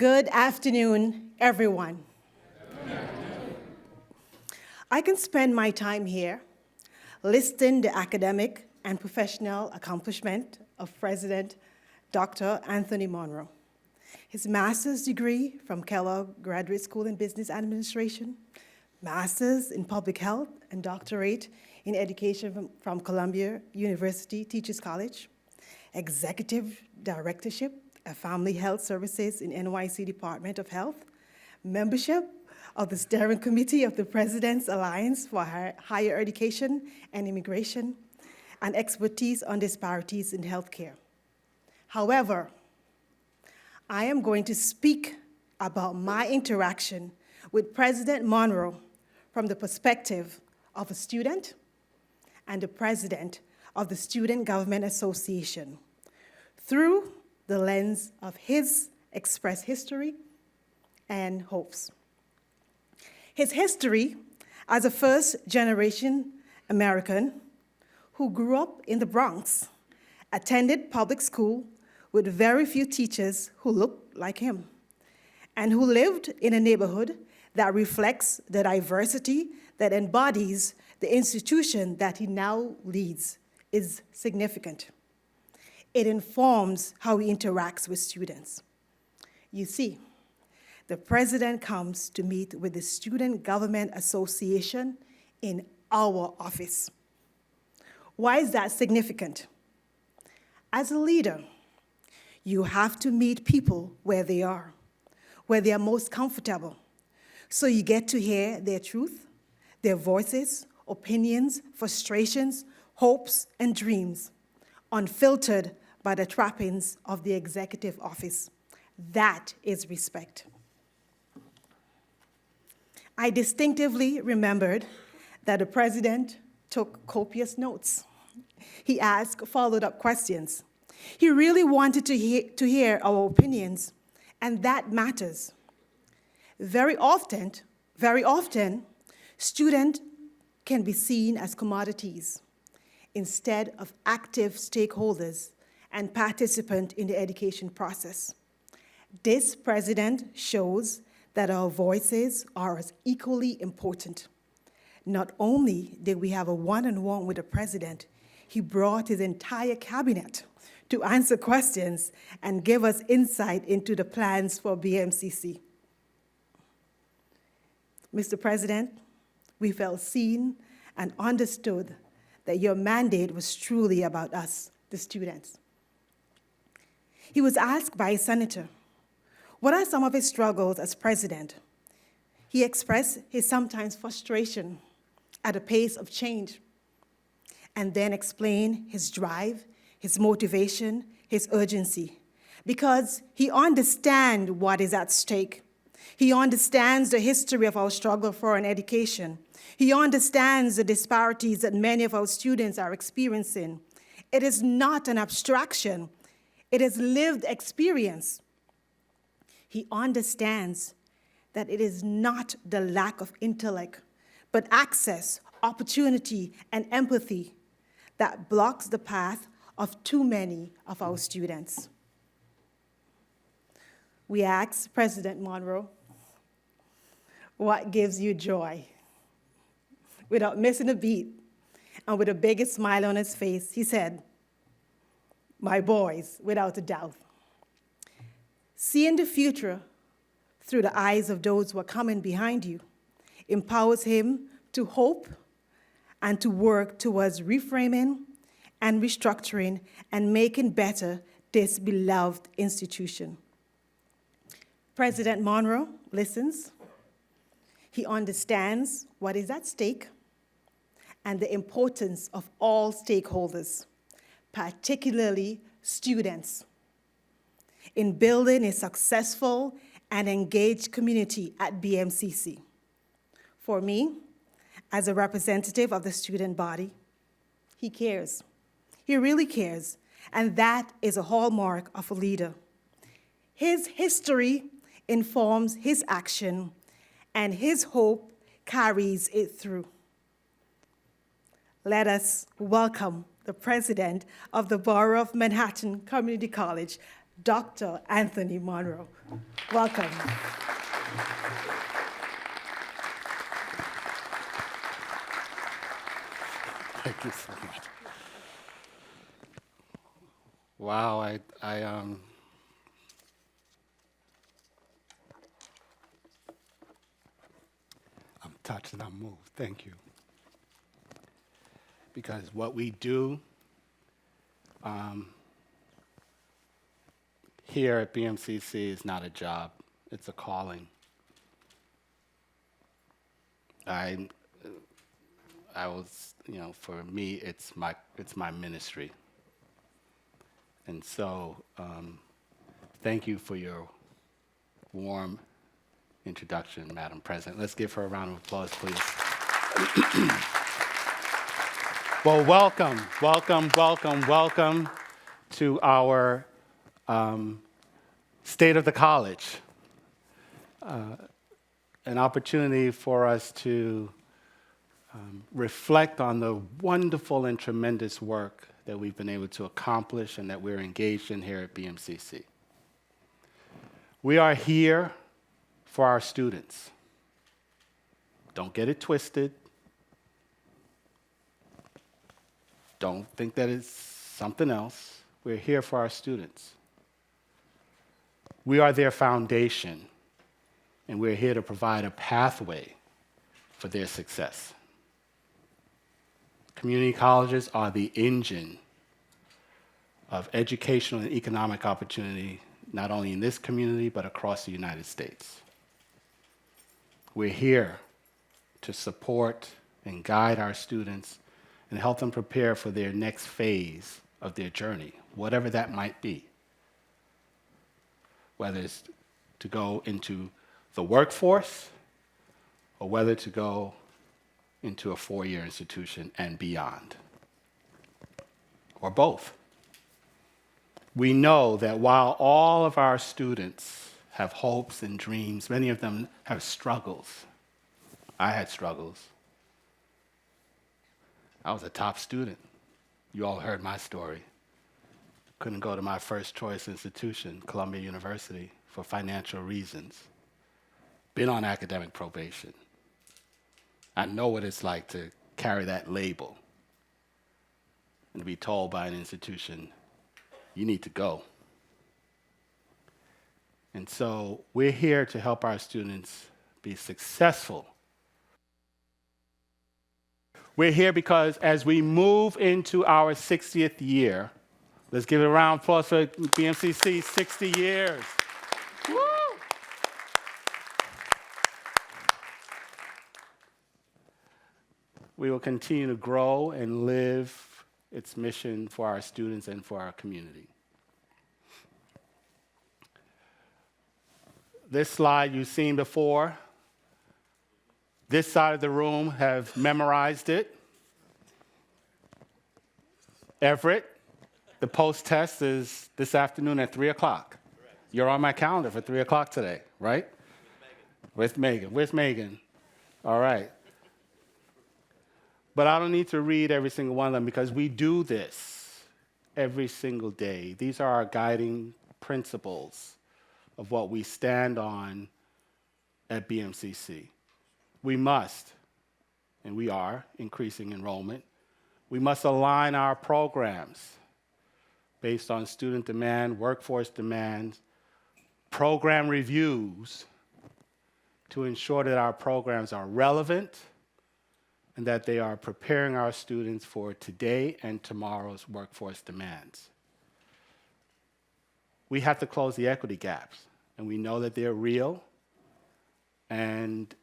Good afternoon, everyone. I can spend my time here listing the academic and professional accomplishment of President Dr. Anthony Monroe. His master's degree from Kellogg Graduate School in Business Administration, master's in public health, and doctorate in education from Columbia University Teachers College, executive directorship of Family Health Services in NYC Department of Health, membership of the Steering Committee of the President's Alliance for Higher Education and Immigration, and expertise on disparities in healthcare. However, I am going to speak about my interaction with President Monroe from the perspective of a student and the president of the Student Government Association through the lens of his expressed history and hopes. His history as a first-generation American who grew up in the Bronx, attended public school with very few teachers who looked like him, and who lived in a neighborhood that reflects the diversity that embodies the institution that he now leads is significant. It informs how he interacts with students. You see, the president comes to meet with the Student Government Association in our office. Why is that significant? As a leader, you have to meet people where they are most comfortable. So you get to hear their truth, their voices, opinions, frustrations, hopes, and dreams, unfiltered by the trappings of the executive office. That is respect. I distinctively remembered that the president took copious notes. He asked follow-up questions. He really wanted to hear our opinions, and that matters. Very often, students can be seen as commodities instead of active stakeholders and participants in the education process. This president shows that our voices are as equally important. Not only did we have a one-on-one with the president, he brought his entire cabinet to answer questions and give us insight into the plans for BMCC. Mr. President, we felt seen and understood that your mandate was truly about us, the students. He was asked by a senator, what are some of his struggles as president? He expressed his sometimes frustration at the pace of change, and then explained his drive, his motivation, his urgency, because he understands what is at stake. He understands the history of our struggle for an education. He understands the disparities that many of our students are experiencing. It is not an abstraction. It is lived experience. He understands that it is not the lack of intellect, but access, opportunity, and empathy that blocks the path of too many of our students. We asked President Monroe, what gives you joy? Without missing a beat, and with the biggest smile on his face, he said, my boys, without a doubt. Seeing the future through the eyes of those who are coming behind you empowers him to hope and to work towards reframing and restructuring and making better this beloved institution. President Monroe listens. He understands what is at stake and the importance of all stakeholders, particularly students, in building a successful and engaged community at BMCC. For me, as a representative of the student body, he cares. He really cares, and that is a hallmark of a leader. His history informs his action, and his hope carries it through. Let us welcome the president of the Borough of Manhattan Community College, Dr. Anthony Monroe. Welcome. Thank you so much. Wow, I'm touched and I'm moved. Thank you. Because what we do here at BMCC is not a job, it's a calling. I was, for me, it's my ministry. And so, thank you for your warm introduction, Madam President. Let's give her a round of applause, please. Well, welcome to our State of the College. An opportunity for us to reflect on the wonderful and tremendous work that we've been able to accomplish and that we're engaged in here at BMCC. We are here for our students. Don't get it twisted. Don't think that it's something else. We're here for our students. We are their foundation, and we're here to provide a pathway for their success. Community colleges are the engine of educational and economic opportunity, not only in this community, but across the United States. We're here to support and guide our students and help them prepare for their next phase of their journey, whatever that might be. Whether it's to go into the workforce or whether to go into a four-year institution and beyond, or both. We know that while all of our students have hopes and dreams, many of them have struggles. I had struggles. I was a top student. You all heard my story. Couldn't go to my first choice institution, Columbia University, for financial reasons. Been on academic probation. I know what it's like to carry that label and to be told by an institution, you need to go. And so we're here to help our students be successful. We're here because as we move into our 60th year, let's give it a round of applause for BMCC, 60 years. Woo! We will continue to grow and live its mission for our students and for our community. This slide you've seen before. This side of the room have memorized it. Everett, the post-test is this afternoon at 3 o'clock. You're on my calendar for 3 o'clock today, right? With Megan. With Megan. All right. But I don't need to read every single one of them because we do this every single day. These are our guiding principles of what we stand on at BMCC. We must, and we are, increasing enrollment. We must align our programs based on student demand, workforce demands, program reviews to ensure that our programs are relevant and that they are preparing our students for today and tomorrow's workforce demands. We have to close the equity gaps, and we know that they're real, and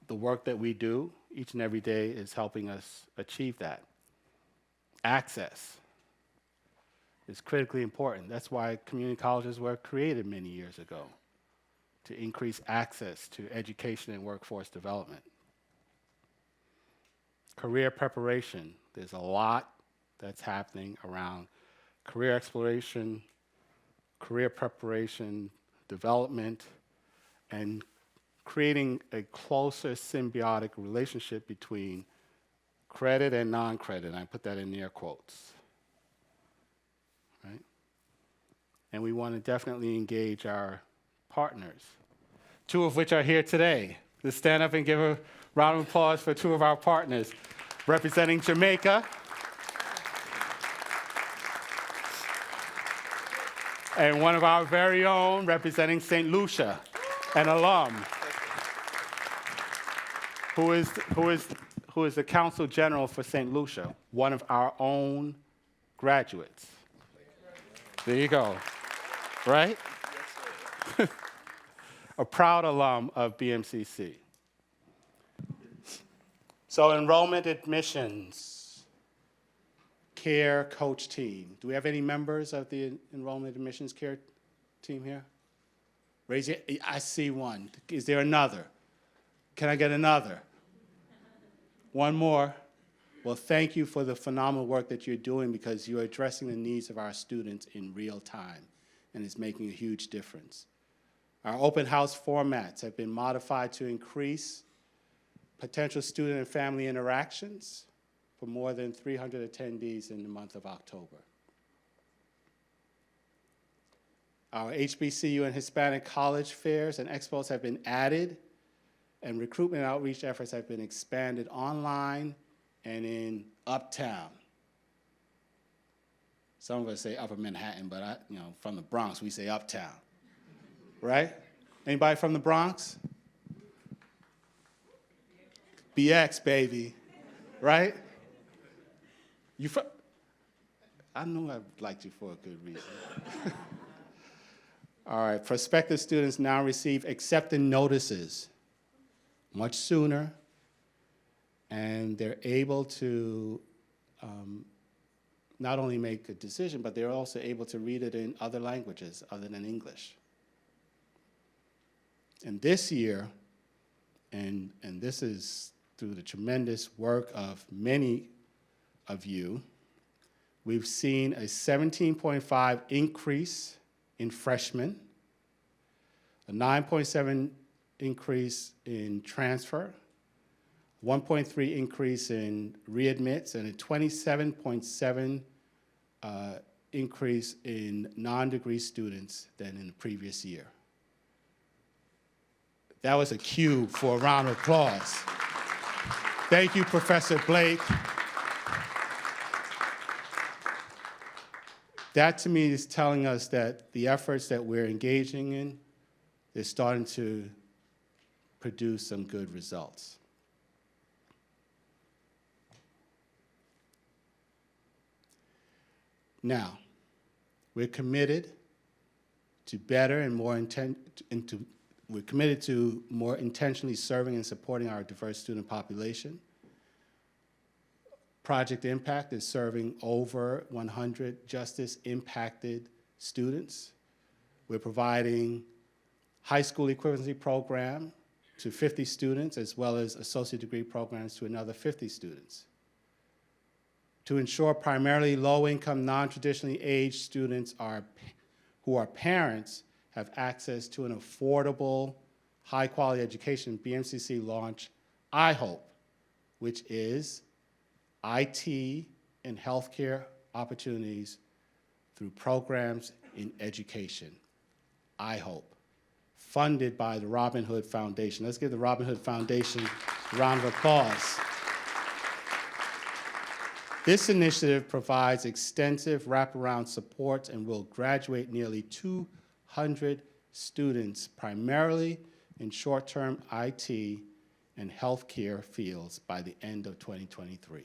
the work that we do each and every day is helping us achieve that. Access is critically important. That's why community colleges were created many years ago, to increase access to education and workforce development. Career preparation, there's a lot that's happening around career exploration, career preparation, development, and creating a closer symbiotic relationship between credit and non-credit. I put that in air quotes. Right? and we want to definitely engage our partners, two of which are here today. Let's stand up and give a round of applause for two of our partners, representing Jamaica and one of our very own representing St. Lucia, an alum, who is the Counsel General for St. Lucia, one of our own graduates. There you go, right? A proud alum of BMCC. So enrollment admissions, care coach team. Do we have any members of the enrollment admissions care team here? Raise your, I see one. Is there another? Can I get another? One more. Well, thank you for the phenomenal work that you're doing, because you're addressing the needs of our students in real time, and it's making a huge difference. Our open house formats have been modified to increase potential student and family interactions for more than 300 attendees in the month of October. Our HBCU and Hispanic college fairs and expos have been added, and recruitment and outreach efforts have been expanded online and in Uptown. Some of us say Upper Manhattan, but from the Bronx, we say Uptown, right? Anybody from the Bronx? BX, baby, right? I knew I liked you for a good reason. All right, prospective students now receive acceptance notices much sooner, and they're able to not only make a decision, but they're also able to read it in other languages other than English. And this year, and this is through the tremendous work of many of you, we've seen a 17.5 increase in freshmen, a 9.7 increase in transfer, 1.3 increase in readmits, and a 27.7 increase in non-degree students than in the previous year. That was a cue for a round of applause. Thank you, Professor Blake. That to me is telling us that the efforts that we're engaging in, they're starting to produce some good results. Now, we're committed to better and more we're committed to more intentionally serving and supporting our diverse student population. Project Impact is serving over 100 justice-impacted students. We're providing high school equivalency program to 50 students, as well as associate degree programs to another 50 students. To ensure primarily low-income, non-traditionally aged students who are parents have access to an affordable, high-quality education, BMCC launched iHope, which is IT and healthcare opportunities through programs in education. iHope, funded by the Robin Hood Foundation. Let's give the Robin Hood Foundation a round of applause. This initiative provides extensive wraparound support and will graduate nearly 200 students, primarily in short-term IT and healthcare fields by the end of 2023.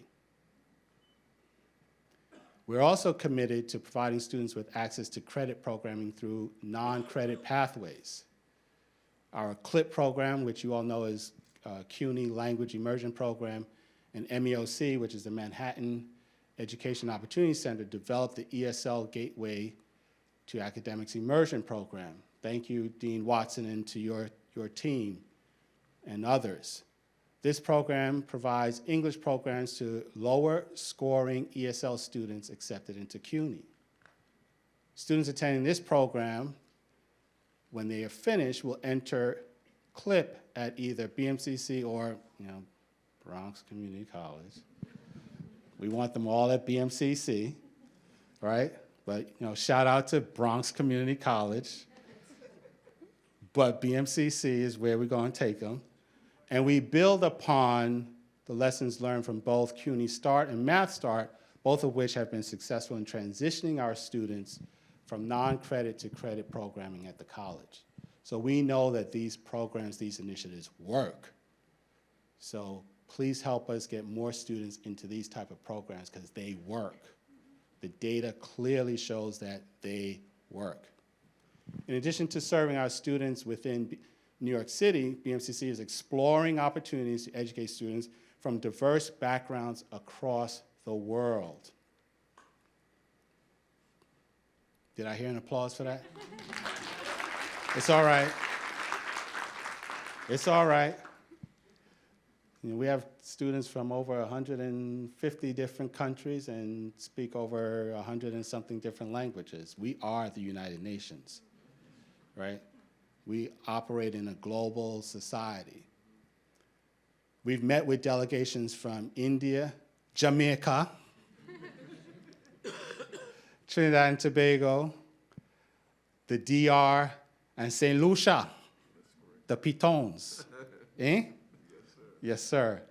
We're also committed to providing students with access to credit programming through non-credit pathways. Our CLIP program, which you all know is CUNY Language Immersion Program, and MEOC, which is the Manhattan Education Opportunity Center, developed the ESL Gateway to Academics Immersion Program. Thank you, Dean Watson, and to your team and others. This program provides English programs to lower scoring ESL students accepted into CUNY. Students attending this program, when they are finished, will enter CLIP at either BMCC or Bronx Community College. We want them all at BMCC, right? But, shout out to Bronx Community College. But BMCC is where we're going to take them. And we build upon the lessons learned from both CUNY Start and Math Start, both of which have been successful in transitioning our students from non-credit to credit programming at the college. So we know that these programs, these initiatives work. So please help us get more students into these type of programs because they work. The data clearly shows that they work. In addition to serving our students within New York City, BMCC is exploring opportunities to educate students from diverse backgrounds across the world. Did I hear an applause for that? It's all right. It's all right. We have students from over 150 different countries and speak over 100 and something different languages. We are the United Nations, right? We operate in a global society. We've met with delegations from India, Jamaica, Trinidad and Tobago, the DR, and St. Lucia, the Pitons. Eh? Yes, sir.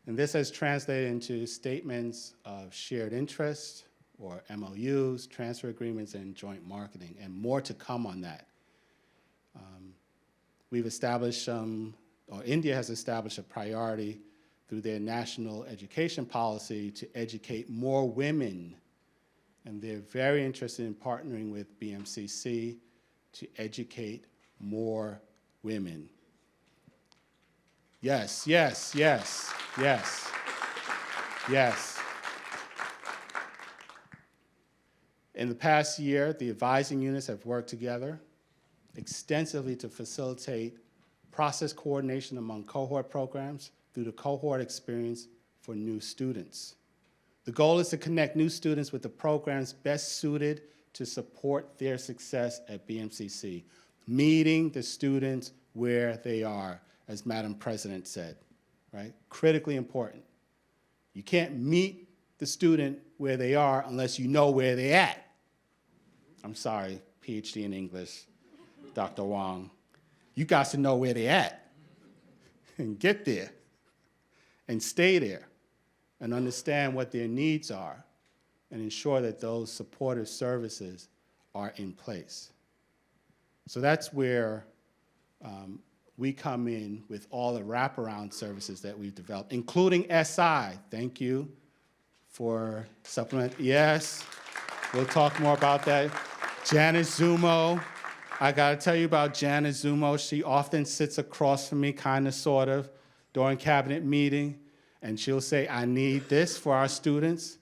And this has translated into statements of shared interest, or MOUs, transfer agreements, and joint marketing, and more to come on that. We've established India has established a priority through their national education policy to educate more women, and they're very interested in partnering with BMCC to educate more women. Yes, yes, yes, yes, yes. In the past year, the advising units have worked together extensively to facilitate process coordination among cohort programs through the cohort experience for new students. The goal is to connect new students with the programs best suited to support their success at BMCC, meeting the students where they are, as Madam President said, right? Critically important. You can't meet the student where they are unless you know where they're at. I'm sorry, PhD in English, Dr. Wong. You got to know where they're at and get there and stay there and understand what their needs are and ensure that those supportive services are in place. So that's where we come in with all the wraparound services that we've developed, including SI. Thank you for supplement. Yes, we'll talk more about that. Janet Zumo, I gotta tell you about Janet Zumo. She often sits across from me, kind of, sort of, during cabinet meeting, and she'll say, I need this for our students,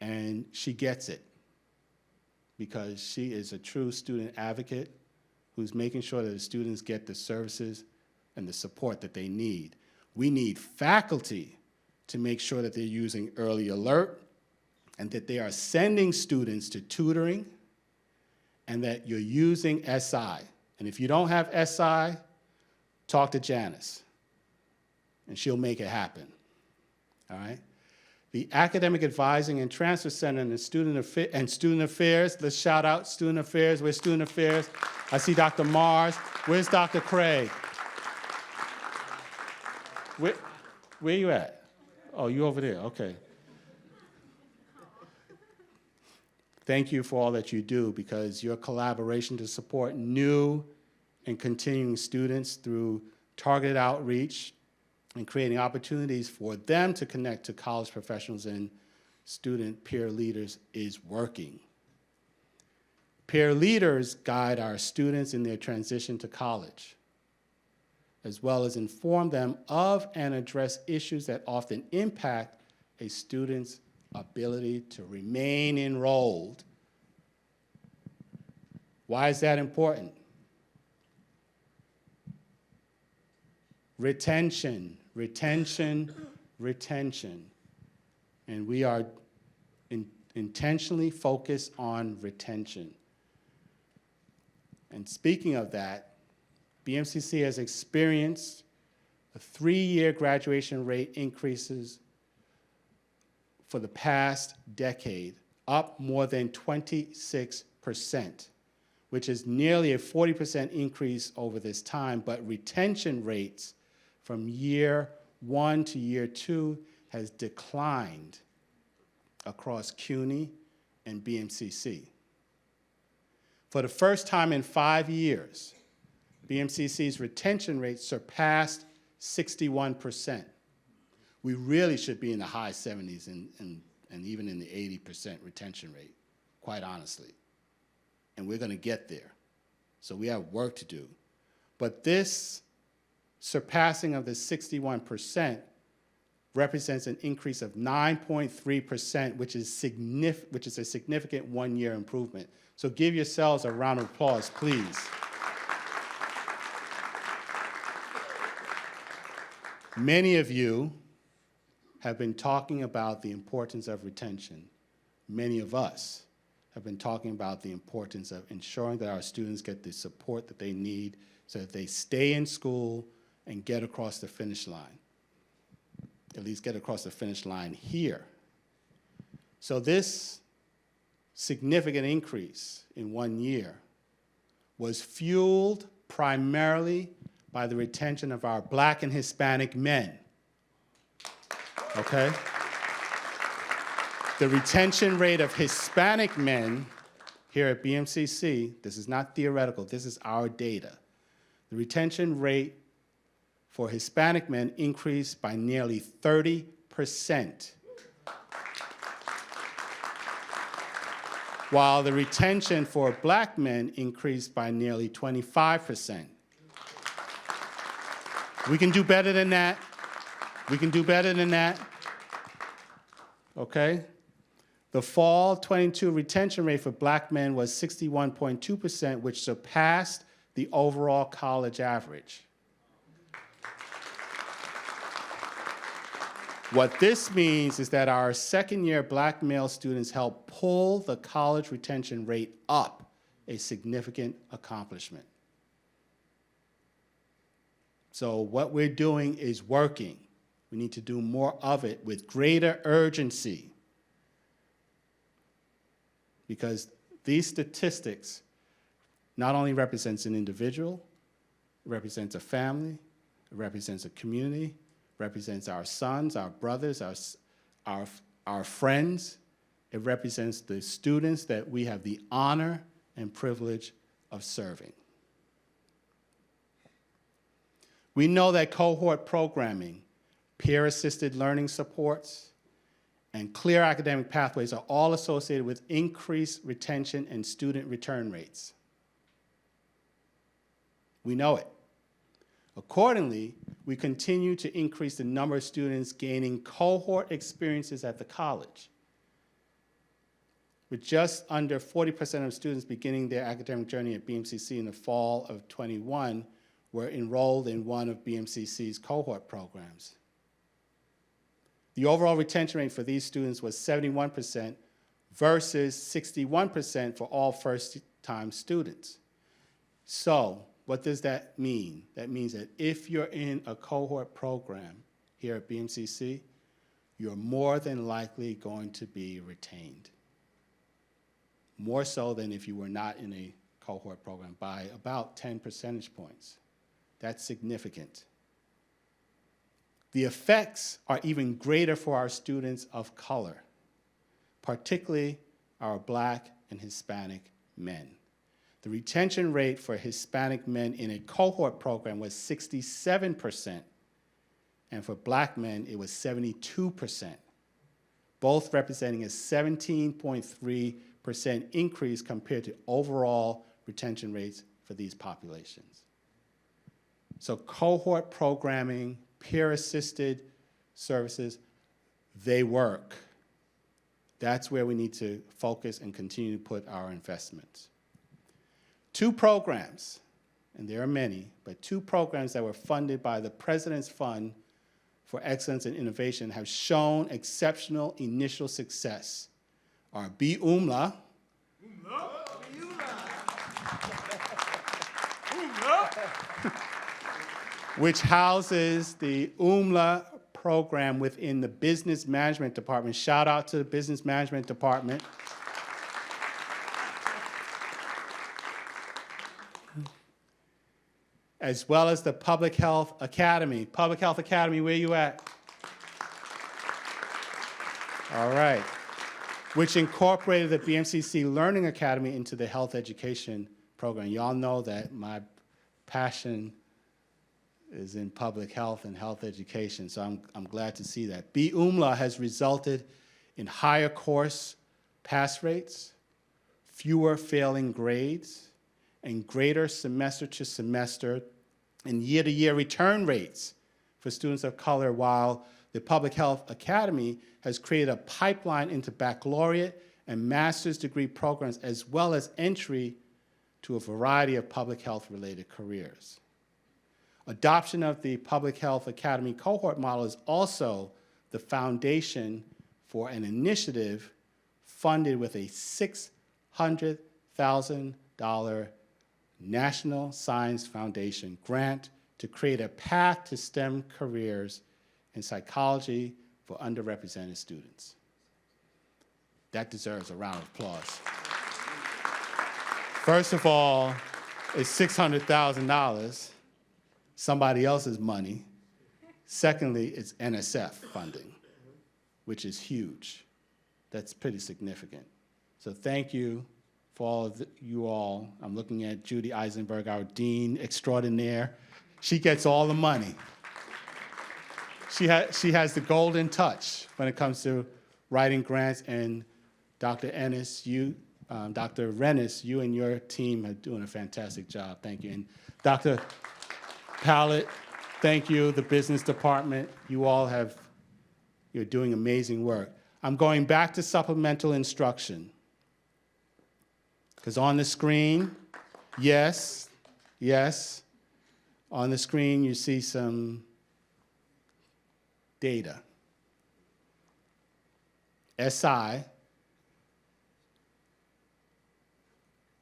and she gets it because she is a true student advocate who's making sure that the students get the services and the support that they need. We need faculty to make sure that they're using early alert and that they are sending students to tutoring and that you're using SI. And if you don't have SI, talk to Janice, and she'll make it happen, all right? The Academic Advising and Transfer Center and Student Affairs, let's shout out Student Affairs. Where's Student Affairs? I see Dr. Mars. Where's Dr. Craig? Where you at? Oh, you over there, okay. Thank you for all that you do, because your collaboration to support new and continuing students through targeted outreach and creating opportunities for them to connect to college professionals and student peer leaders is working. Peer leaders guide our students in their transition to college, as well as inform them of and address issues that often impact a student's ability to remain enrolled. Why is that important? Retention, retention, retention. And we are intentionally focused on retention. And speaking of that, BMCC has experienced a 3-year graduation rate increases for the past decade up more than 26%, which is nearly a 40% increase over this time, but retention rates from year 1 to year 2 has declined across CUNY and BMCC. For the first time in 5 years, BMCC's retention rate surpassed 61%. We really should be in the high 70s and even in the 80% retention rate, quite honestly. And we're going to get there. So we have work to do. But this surpassing of the 61% represents an increase of 9.3%, which is a significant one-year improvement. So give yourselves a round of applause, please. Many of you have been talking about the importance of retention. Many of us have been talking about the importance of ensuring that our students get the support that they need so that they stay in school and get across the finish line. At least get across the finish line here. So this significant increase in 1 year was fueled primarily by the retention of our Black and Hispanic men. Okay? The retention rate of Hispanic men here at BMCC, this is not theoretical, this is our data. The retention rate for Hispanic men increased by nearly 30%, while the retention for Black men increased by nearly 25%. We can do better than that. We can do better than that. Okay? The fall 22 retention rate for Black men was 61.2%, which surpassed the overall college average. What this means is that our second-year Black male students helped pull the college retention rate up, a significant accomplishment. So what we're doing is working. We need to do more of it with greater urgency, because these statistics not only represents an individual, it represents a family, it represents a community, represents our sons, our brothers, our friends. It represents the students that we have the honor and privilege of serving. We know that cohort programming, peer-assisted learning supports, and clear academic pathways are all associated with increased retention and student return rates. We know it. Accordingly, we continue to increase the number of students gaining cohort experiences at the college. With just under 40% of students beginning their academic journey at BMCC in the fall of 21 were enrolled in one of BMCC's cohort programs. The overall retention rate for these students was 71% versus 61% for all first-time students. So, what does that mean? That means that if you're in a cohort program here at BMCC, you're more than likely going to be retained. More so than if you were not in a cohort program by about 10 percentage points. That's significant. The effects are even greater for our students of color, particularly our Black and Hispanic men. The retention rate for Hispanic men in a cohort program was 67%, and for Black men, it was 72%, both representing a 17.3% increase compared to overall retention rates for these populations. So cohort programming, peer-assisted services, they work. That's where we need to focus and continue to put our investments. 2 programs, and there are many, but 2 programs that were funded by the President's Fund for Excellence and Innovation have shown exceptional initial success. Our BMCC, which houses the BMCC program within the Business Management Department. Shout out to the Business Management Department. as well as the Public Health Academy. Public Health Academy, where you at? All right. Which incorporated the BMCC Learning Academy into the health education program. Y'all know that my passion is in public health and health education, so I'm glad to see that. BUMLA has resulted in higher course pass rates, fewer failing grades, and greater semester to semester and year-to-year return rates for students of color, while the Public Health Academy has created a pipeline into baccalaureate and master's degree programs, as well as entry to a variety of public health-related careers. Adoption of the Public Health Academy cohort model is also the foundation for an initiative funded with a $600,000 National Science Foundation grant to create a path to STEM careers in psychology for underrepresented students. That deserves a round of applause. First of all, it's $600,000, somebody else's money. Secondly, it's NSF funding, which is huge. That's pretty significant. So thank you for all of you all. I'm looking at Judy Eisenberg, our dean extraordinaire. She gets all the money. She has the golden touch when it comes to writing grants, and Dr. Ennis, Dr. Rennis, you and your team are doing a fantastic job. Thank you. And Dr. Pallett, thank you, the business department. You're doing amazing work. I'm going back to supplemental instruction. Because on the screen, yes, on the screen you see some data. SI,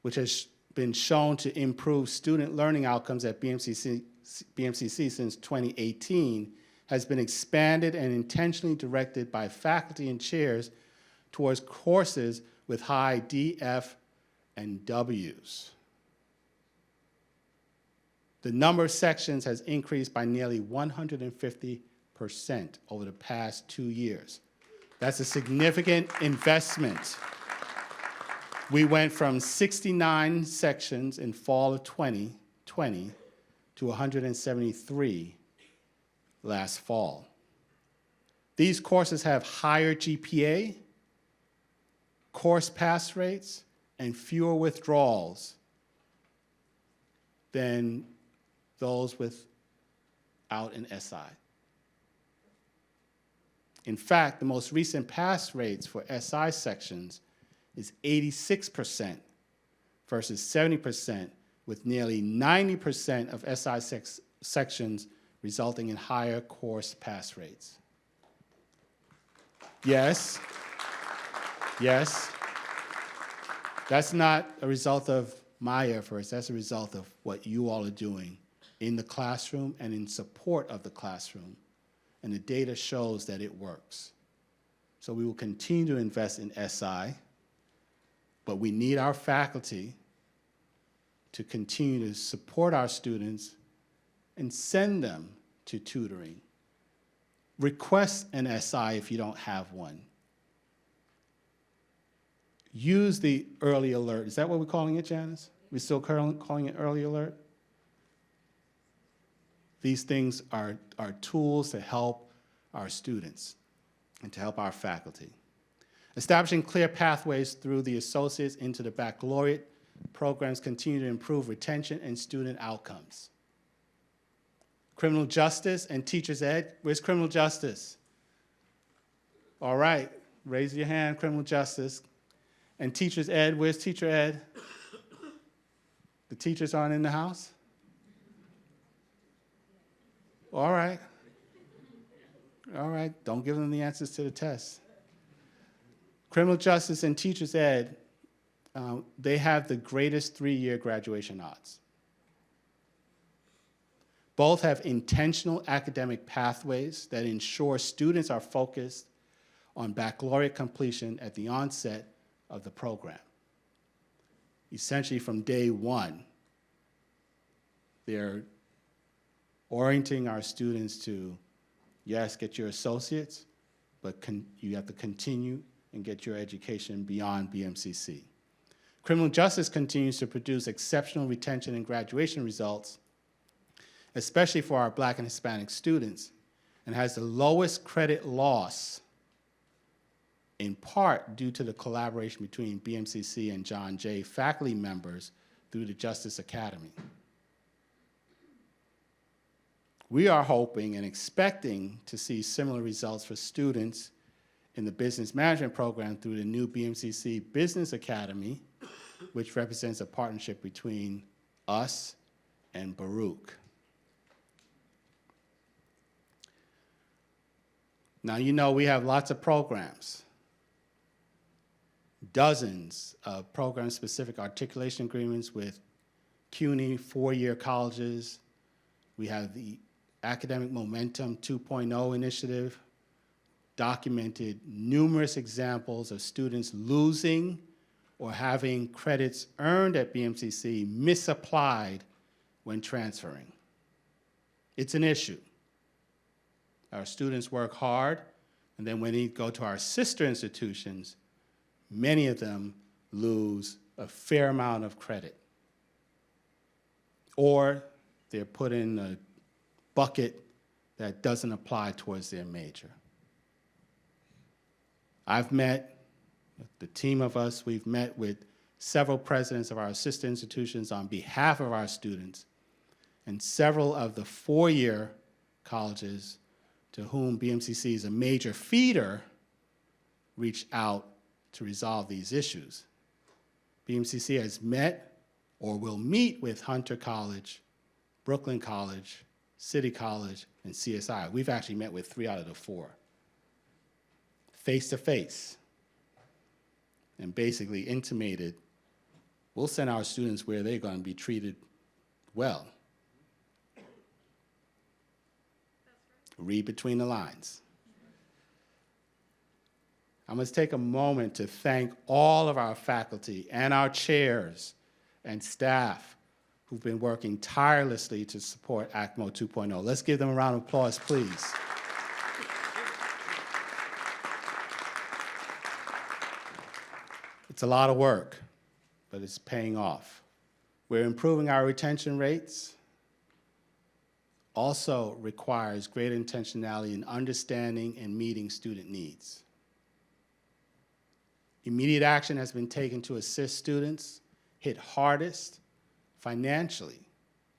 which has been shown to improve student learning outcomes at BMCC since 2018, has been expanded and intentionally directed by faculty and chairs towards courses with high D, F, and Ws. The number of sections has increased by nearly 150% over the past 2 years. That's a significant investment. We went from 69 sections in fall of 2020 to 173 last fall. These courses have higher GPA, course pass rates, and fewer withdrawals than those without an SI. In fact, the most recent pass rates for SI sections is 86% versus 70%, with nearly 90% of SI sections resulting in higher course pass rates. Yes, that's not a result of my efforts, that's a result of what you all are doing in the classroom and in support of the classroom. And the data shows that it works. So we will continue to invest in SI, but we need our faculty to continue to support our students and send them to tutoring. Request an SI if you don't have one. Use the early alert. Is that what we're calling it, Janice? We're still calling it early alert? These things are tools to help our students and to help our faculty. Establishing clear pathways through the associates into the baccalaureate programs continue to improve retention and student outcomes. Criminal justice and teachers ed. Where's criminal justice? All right, raise your hand, criminal justice. And teachers ed, where's teacher ed? The teachers aren't in the house? All right, don't give them the answers to the test. Criminal justice and teachers ed, they have the greatest 3-year graduation odds. Both have intentional academic pathways that ensure students are focused on baccalaureate completion at the onset of the program. Essentially from day one, they're orienting our students to, yes, get your associates, but you have to continue and get your education beyond BMCC. Criminal justice continues to produce exceptional retention and graduation results, especially for our Black and Hispanic students, and has the lowest credit loss, in part due to the collaboration between BMCC and John Jay faculty members through the Justice Academy. We are hoping and expecting to see similar results for students in the business management program through the new BMCC Business Academy, which represents a partnership between us and Baruch. Now, you know we have lots of programs, dozens of program-specific articulation agreements with CUNY 4-year colleges. We have the Academic Momentum 2.0 initiative, documented numerous examples of students losing or having credits earned at BMCC misapplied when transferring. It's an issue. Our students work hard, and then when they go to our sister institutions, many of them lose a fair amount of credit. Or they're put in a bucket that doesn't apply towards their major. The team of us, we've met with several presidents of our sister institutions on behalf of our students, and several of the 4-year colleges to whom BMCC is a major feeder reached out to resolve these issues. BMCC has met or will meet with Hunter College, Brooklyn College, City College, and CSI. We've actually met with 3 out of the 4, face-to-face, and basically intimated, we'll send our students where they're going to be treated well. Read between the lines. I must take a moment to thank all of our faculty and our chairs and staff who've been working tirelessly to support ACMO 2.0. Let's give them a round of applause, please. It's a lot of work, but it's paying off. We're improving our retention rates. Also requires great intentionality in understanding and meeting student needs. Immediate action has been taken to assist students hit hardest financially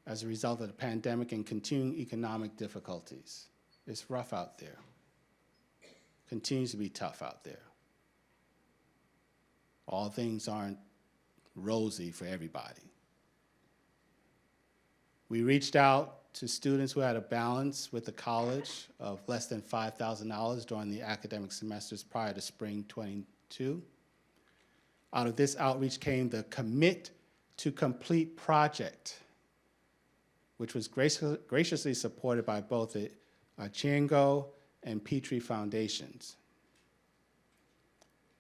as a result of the pandemic and continuing economic difficulties. It's rough out there. Continues to be tough out there. All things aren't rosy for everybody. We reached out to students who had a balance with the college of less than $5,000 during the academic semesters prior to spring 22. Out of this outreach came the Commit to Complete project, which was graciously supported by both the Chiengo and Petrie Foundations.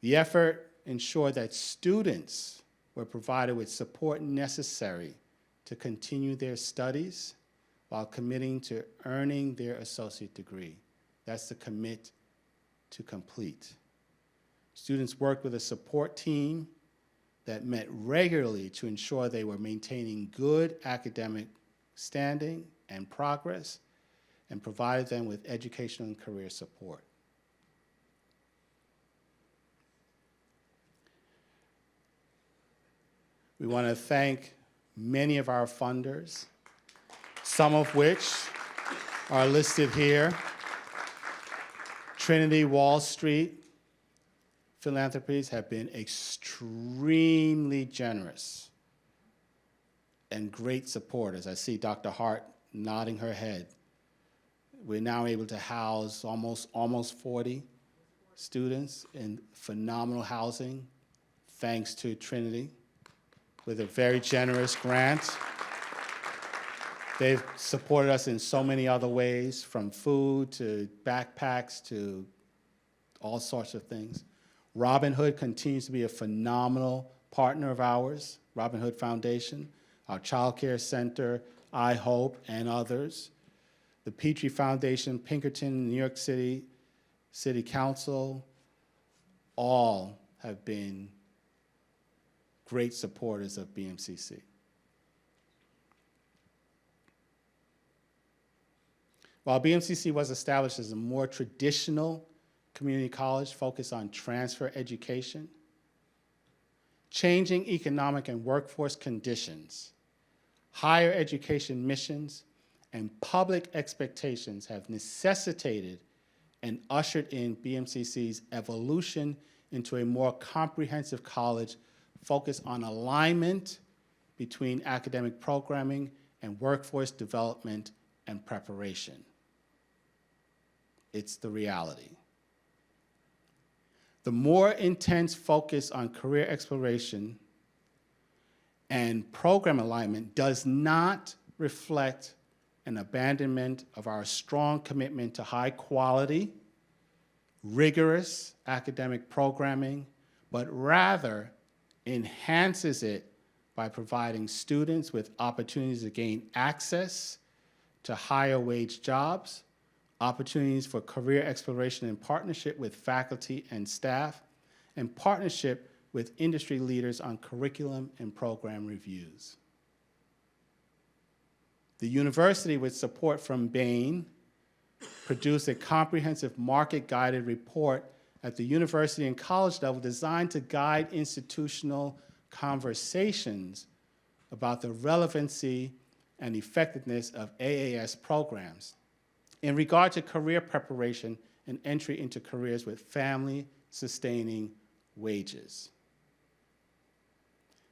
The effort ensured that students were provided with support necessary to continue their studies while committing to earning their associate degree. That's the Commit to Complete. Students worked with a support team that met regularly to ensure they were maintaining good academic standing and progress, and provided them with educational and career support. We want to thank many of our funders, some of which are listed here. Trinity Wall Street Philanthropies have been extremely generous and great supporters. I see Dr. Hart nodding her head. We're now able to house almost 40 students in phenomenal housing, thanks to Trinity, with a very generous grant. They've supported us in so many other ways, from food to backpacks to all sorts of things. Robin Hood continues to be a phenomenal partner of ours, Robin Hood Foundation, our Child Care Center, I Hope, and others. the Petrie Foundation, Pinkerton, New York City, City Council, all have been great supporters of BMCC. While BMCC was established as a more traditional community college focused on transfer education, changing economic and workforce conditions, higher education missions, and public expectations have necessitated and ushered in BMCC's evolution into a more comprehensive college focused on alignment between academic programming and workforce development and preparation. It's the reality. The more intense focus on career exploration and program alignment does not reflect an abandonment of our strong commitment to high quality, rigorous academic programming, but rather enhances it by providing students with opportunities to gain access to higher wage jobs, opportunities for career exploration in partnership with faculty and staff, and partnership with industry leaders on curriculum and program reviews. The university, with support from Bain, produced a comprehensive market-guided report at the university and college level designed to guide institutional conversations about the relevancy and effectiveness of AAS programs in regard to career preparation and entry into careers with family-sustaining wages.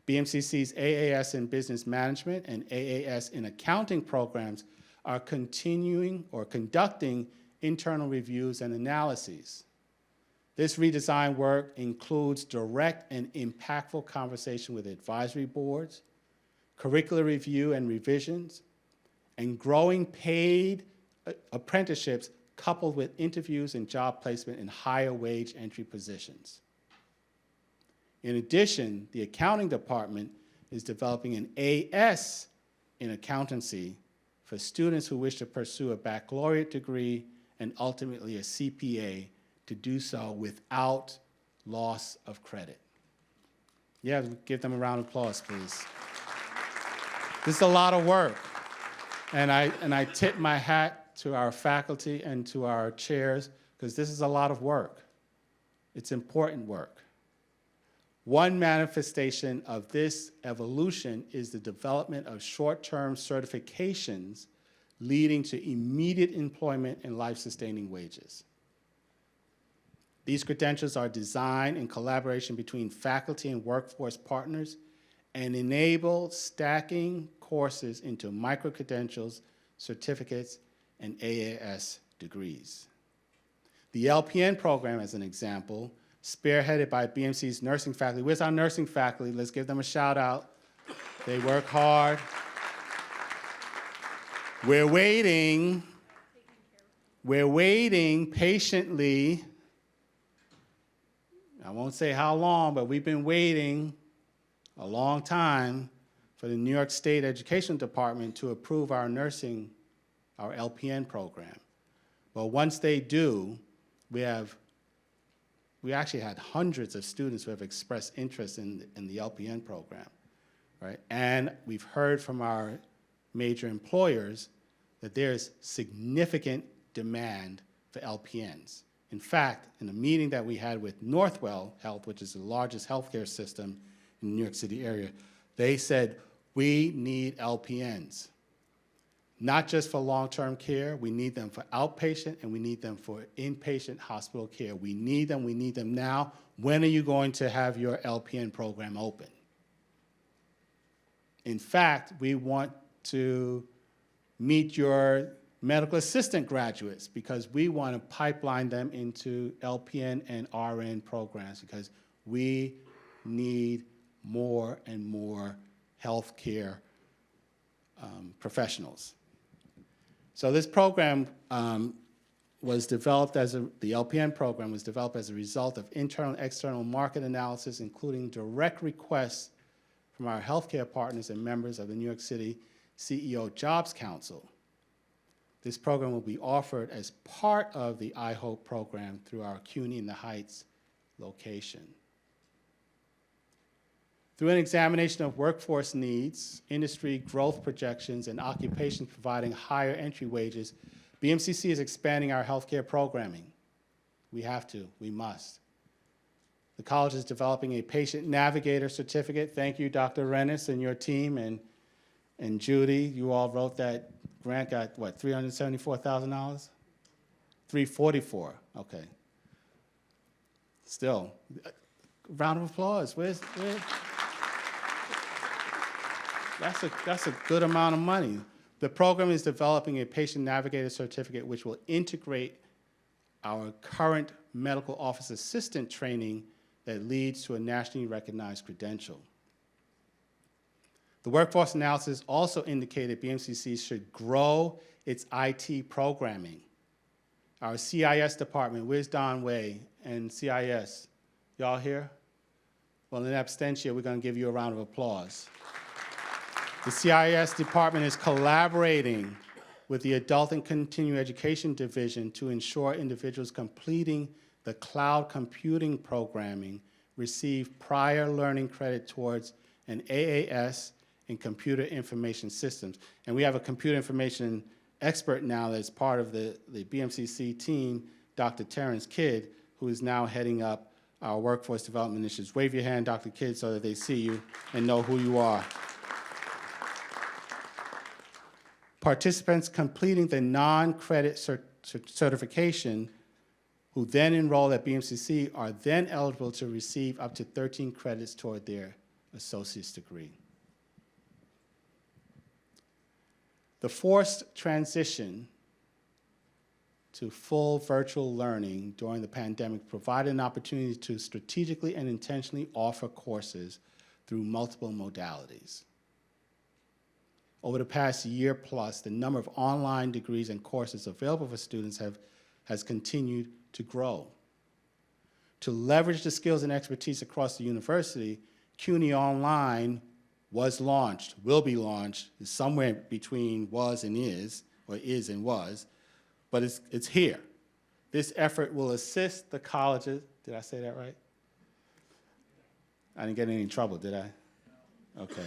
BMCC's AAS in Business Management and AAS in Accounting programs are continuing or conducting internal reviews and analyses. This redesign work includes direct and impactful conversation with advisory boards, curricular review and revisions, and growing paid apprenticeships coupled with interviews and job placement in higher wage entry positions. In addition, the accounting department is developing an AS in accountancy for students who wish to pursue a baccalaureate degree and ultimately a CPA to do so without loss of credit. Yeah, give them a round of applause, please. This is a lot of work, and I tip my hat to our faculty and to our chairs, because this is a lot of work. It's important work. One manifestation of this evolution is the development of short-term certifications leading to immediate employment and life-sustaining wages. These credentials are designed in collaboration between faculty and workforce partners and enable stacking courses into micro-credentials, certificates, and AAS degrees. The LPN program, as an example, spearheaded by BMC's nursing faculty. Where's our nursing faculty? Let's give them a shout out. They work hard. We're waiting patiently. I won't say how long, but we've been waiting a long time for the New York State Education Department to approve our LPN program. But once they do, we actually had hundreds of students who have expressed interest in the LPN program, right? And we've heard from our major employers that there's significant demand for LPNs. In fact, in a meeting that we had with Northwell Health, which is the largest healthcare system in the New York City area, they said, we need LPNs. Not just for long-term care, we need them for outpatient, and we need them for inpatient hospital care. We need them now. When are you going to have your LPN program open? In fact, we want to meet your medical assistant graduates because we want to pipeline them into LPN and RN programs because we need more and more healthcare professionals. So this program was developed the LPN program was developed as a result of internal and external market analysis, including direct requests from our healthcare partners and members of the New York City CEO Jobs Council. This program will be offered as part of the I Hope program through our CUNY in the Heights location. Through an examination of workforce needs, industry growth projections, and occupations providing higher entry wages, BMCC is expanding our healthcare programming. We have to, we must. The college is developing a patient navigator certificate. Thank you, Dr. Rennis and your team, and Judy. You all wrote that grant, got what, $374,000? 344, okay. Still, round of applause. That's a good amount of money. The program is developing a patient navigator certificate which will integrate our current medical office assistant training that leads to a nationally recognized credential. The workforce analysis also indicated BMCC should grow its IT programming. Our CIS department, where's Don Way and CIS? Y'all here? Well, in absentia, we're going to give you a round of applause. The CIS department is collaborating with the Adult and Continuing Education Division to ensure individuals completing the cloud computing programming receive prior learning credit towards an AAS in computer information systems. And we have a computer information expert now that's part of the BMCC team, Dr. Terrence Kidd, who is now heading up our workforce development initiatives. Wave your hand, Dr. Kidd, so that they see you and know who you are. Participants completing the non-credit certification who then enroll at BMCC are then eligible to receive up to 13 credits toward their associate's degree. The forced transition to full virtual learning during the pandemic provided an opportunity to strategically and intentionally offer courses through multiple modalities. Over the past year plus, the number of online degrees and courses available for students has continued to grow. To leverage the skills and expertise across the university, CUNY Online was launched, will be launched, is somewhere between was and is, or is and was, but it's here. This effort will assist the colleges. Did I say that right? I didn't get in any trouble, did I? Okay.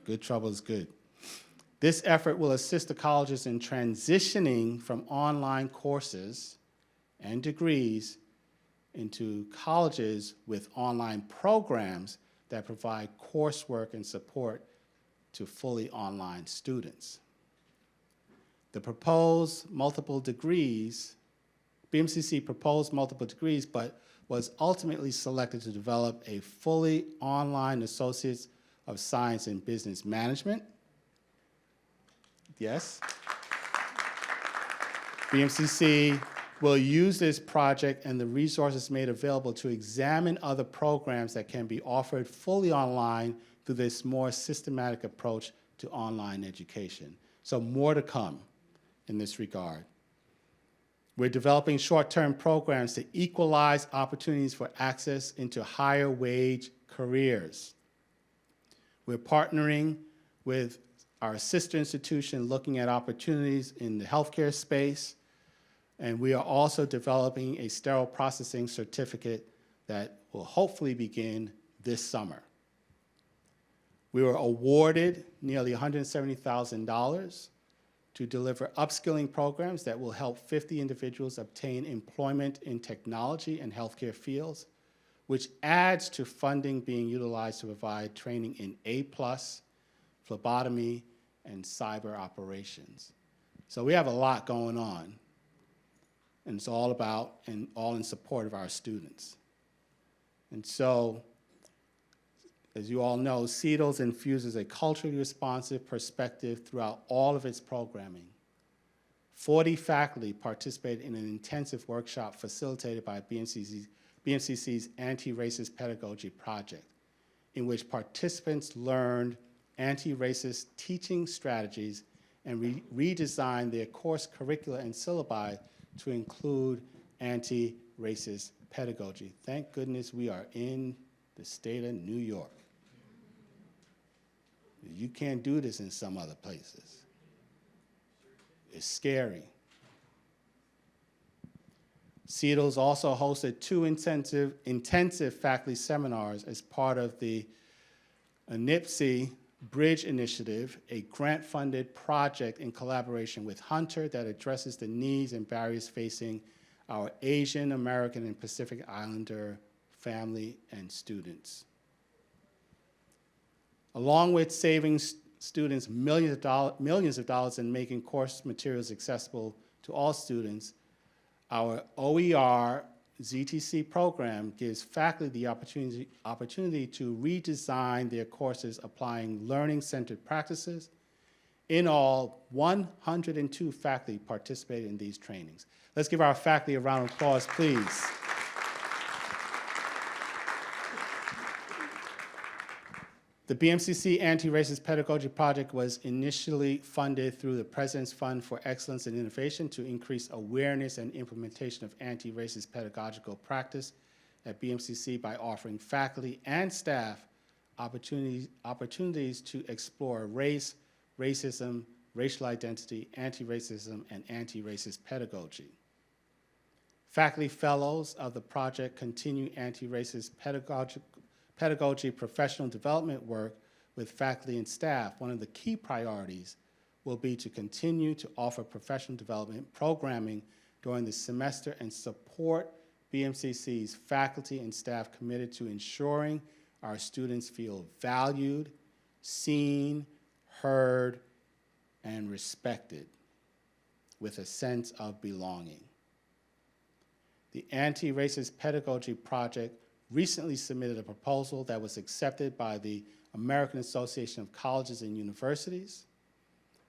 Good trouble is good. This effort will assist the colleges in transitioning from online courses and degrees into colleges with online programs that provide coursework and support to fully online students. The proposed multiple degrees, BMCC proposed multiple degrees, but was ultimately selected to develop a fully online Associates of Science in Business Management. Yes. BMCC will use this project and the resources made available to examine other programs that can be offered fully online through this more systematic approach to online education. So more to come in this regard. We're developing short-term programs to equalize opportunities for access into higher wage careers. We're partnering with our sister institution looking at opportunities in the healthcare space, and we are also developing a sterile processing certificate that will hopefully begin this summer. We were awarded nearly $170,000 to deliver upskilling programs that will help 50 individuals obtain employment in technology and healthcare fields, which adds to funding being utilized to provide training in A+, phlebotomy, and cyber operations. So we have a lot going on, and it's all about and all in support of our students. And so, as you all know, CEDLS infuses a culturally responsive perspective throughout all of its programming. 40 faculty participated in an intensive workshop facilitated by BMCC's Anti-Racist Pedagogy Project, in which participants learned anti-racist teaching strategies and redesigned their course curricula and syllabi to include anti-racist pedagogy. Thank goodness we are in the state of New York. You can't do this in some other places. is scary. CEDL's also hosted 2 intensive faculty seminars as part of the NIPSI Bridge Initiative, a grant-funded project in collaboration with Hunter that addresses the needs and barriers facing our Asian American and Pacific Islander family and students. Along with saving students millions of dollars in making course materials accessible to all students, our OER ZTC program gives faculty the opportunity to redesign their courses applying learning-centered practices. In all, 102 faculty participated in these trainings. Let's give our faculty a round of applause, please. The BMCC Anti-Racist Pedagogy Project was initially funded through the President's Fund for Excellence and Innovation to increase awareness and implementation of anti-racist pedagogical practice at BMCC by offering faculty and staff opportunities to explore race, racism, racial identity, anti-racism, and anti-racist pedagogy. Faculty fellows of the project continue anti-racist pedagogy professional development work with faculty and staff. One of the key priorities will be to continue to offer professional development programming during the semester and support BMCC's faculty and staff committed to ensuring our students feel valued, seen, heard, and respected with a sense of belonging. The Anti-Racist Pedagogy Project recently submitted a proposal that was accepted by the American Association of Colleges and Universities.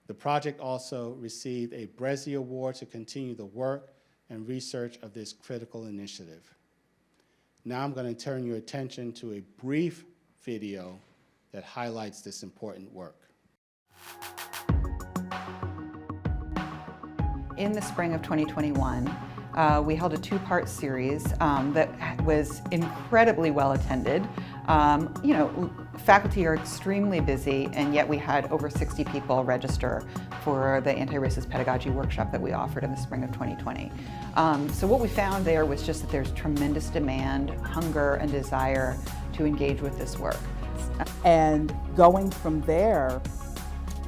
The project also received a BRESI Award to continue the work and research of this critical initiative. Now I'm going to turn your attention to a brief video that highlights this important work. In the spring of 2021, we held a 2-part series that was incredibly well attended. Faculty are extremely busy, and yet we had over 60 people register for the anti-racist pedagogy workshop that we offered in the spring of 2020. So what we found there was just that there's tremendous demand, hunger, and desire to engage with this work. And going from there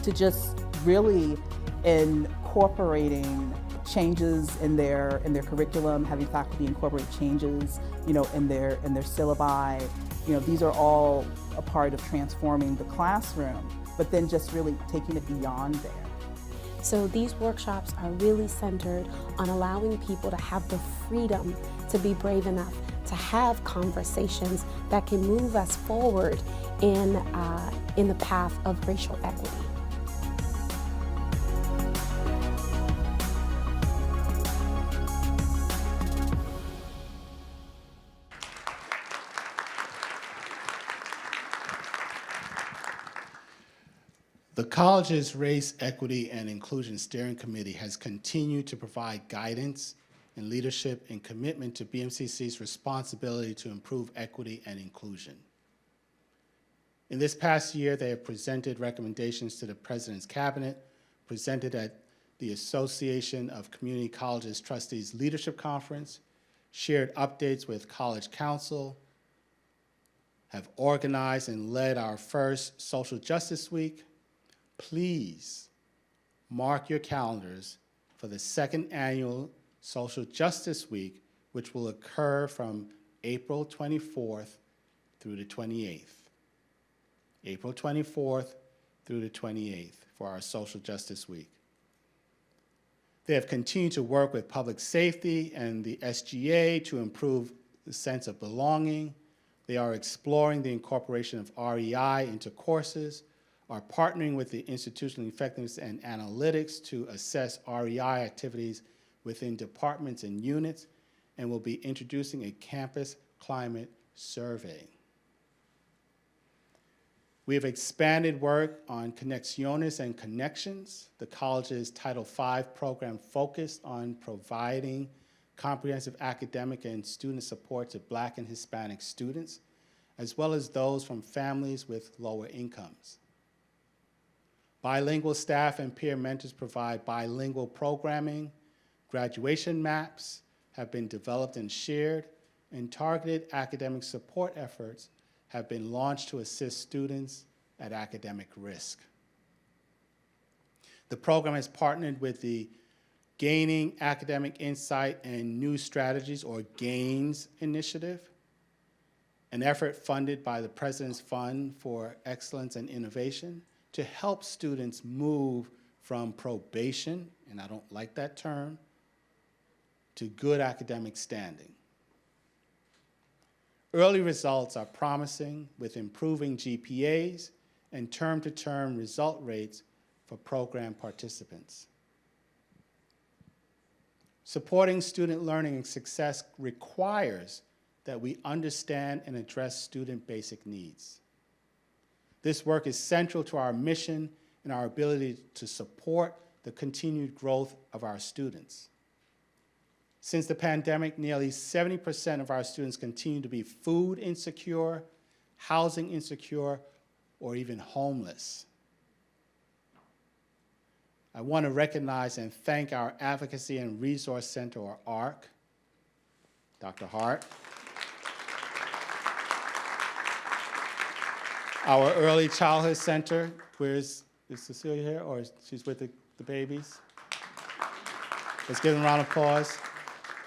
to just really incorporating changes in their curriculum, having faculty incorporate changes, in their syllabi. These are all a part of transforming the classroom, but then just really taking it beyond there. So these workshops are really centered on allowing people to have the freedom to be brave enough to have conversations that can move us forward in the path of racial equity. The college's Race, Equity, and Inclusion Steering Committee has continued to provide guidance and leadership and commitment to BMCC's responsibility to improve equity and inclusion. In this past year, they have presented recommendations to the President's Cabinet, presented at the Association of Community Colleges Trustees Leadership Conference, shared updates with College Council, have organized and led our first Social Justice Week. Please mark your calendars for the second annual Social Justice Week, which will occur from April 24th through the 28th. April 24th through the 28th for our Social Justice Week. They have continued to work with public safety and the SGA to improve the sense of belonging. They are exploring the incorporation of REI into courses, are partnering with the Institutional Effectiveness and Analytics to assess REI activities within departments and units, and will be introducing a campus climate survey. We have expanded work on Conexiones and Connections, the college's Title V program focused on providing comprehensive academic and student support to Black and Hispanic students, as well as those from families with lower incomes. Bilingual staff and peer mentors provide bilingual programming. Graduation maps have been developed and shared, and targeted academic support efforts have been launched to assist students at academic risk. The program has partnered with the Gaining Academic Insight and New Strategies, or GAINS initiative, an effort funded by the President's Fund for Excellence and Innovation to help students move from probation, and I don't like that term, to good academic standing. Early results are promising, with improving GPAs and term-to-term result rates for program participants. Supporting student learning and success requires that we understand and address student basic needs. This work is central to our mission and our ability to support the continued growth of our students. Since the pandemic, nearly 70% of our students continue to be food insecure, housing insecure, or even homeless. I want to recognize and thank our Advocacy and Resource Center, or ARC, Dr. Hart, our Early Childhood Center. Is Cecilia here, or she's with the babies? Let's give them a round of applause.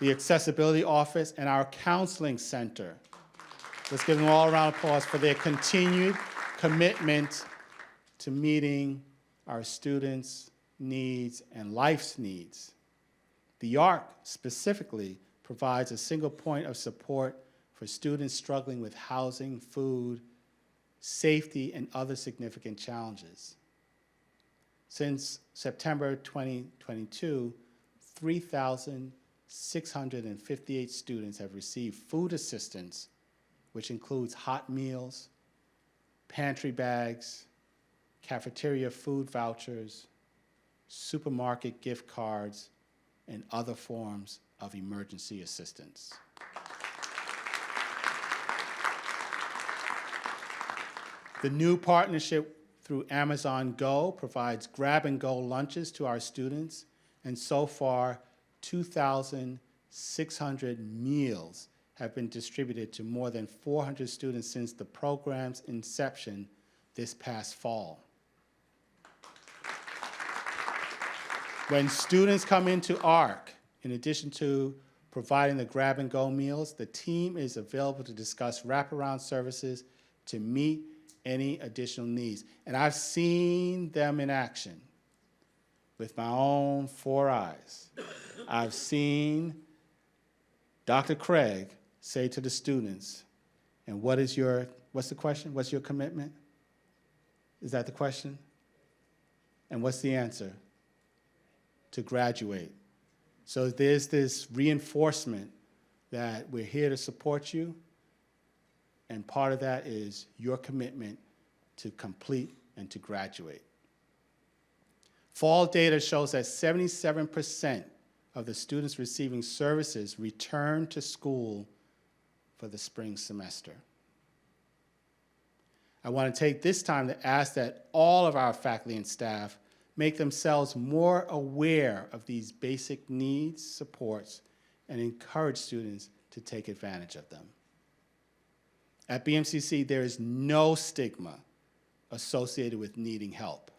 The Accessibility Office and our Counseling Center. Let's give them all a round of applause for their continued commitment to meeting our students' needs and life's needs. The ARC specifically provides a single point of support for students struggling with housing, food, safety, and other significant challenges. Since September 2022, 3,658 students have received food assistance, which includes hot meals, pantry bags, cafeteria food vouchers, supermarket gift cards, and other forms of emergency assistance. The new partnership through Amazon Go provides grab-and-go lunches to our students, and so far, 2,600 meals have been distributed to more than 400 students since the program's inception this past fall. When students come into ARC, in addition to providing the grab-and-go meals, the team is available to discuss wraparound services to meet any additional needs. And I've seen them in action with my own 4 eyes. I've seen Dr. Craig say to the students, and what's the question? What's your commitment? Is that the question? And what's the answer? To graduate. So there's this reinforcement that we're here to support you, and part of that is your commitment to complete and to graduate. Fall data shows that 77% of the students receiving services return to school for the spring semester. I want to take this time to ask that all of our faculty and staff make themselves more aware of these basic needs, supports, and encourage students to take advantage of them. At BMCC, there is no stigma associated with needing help.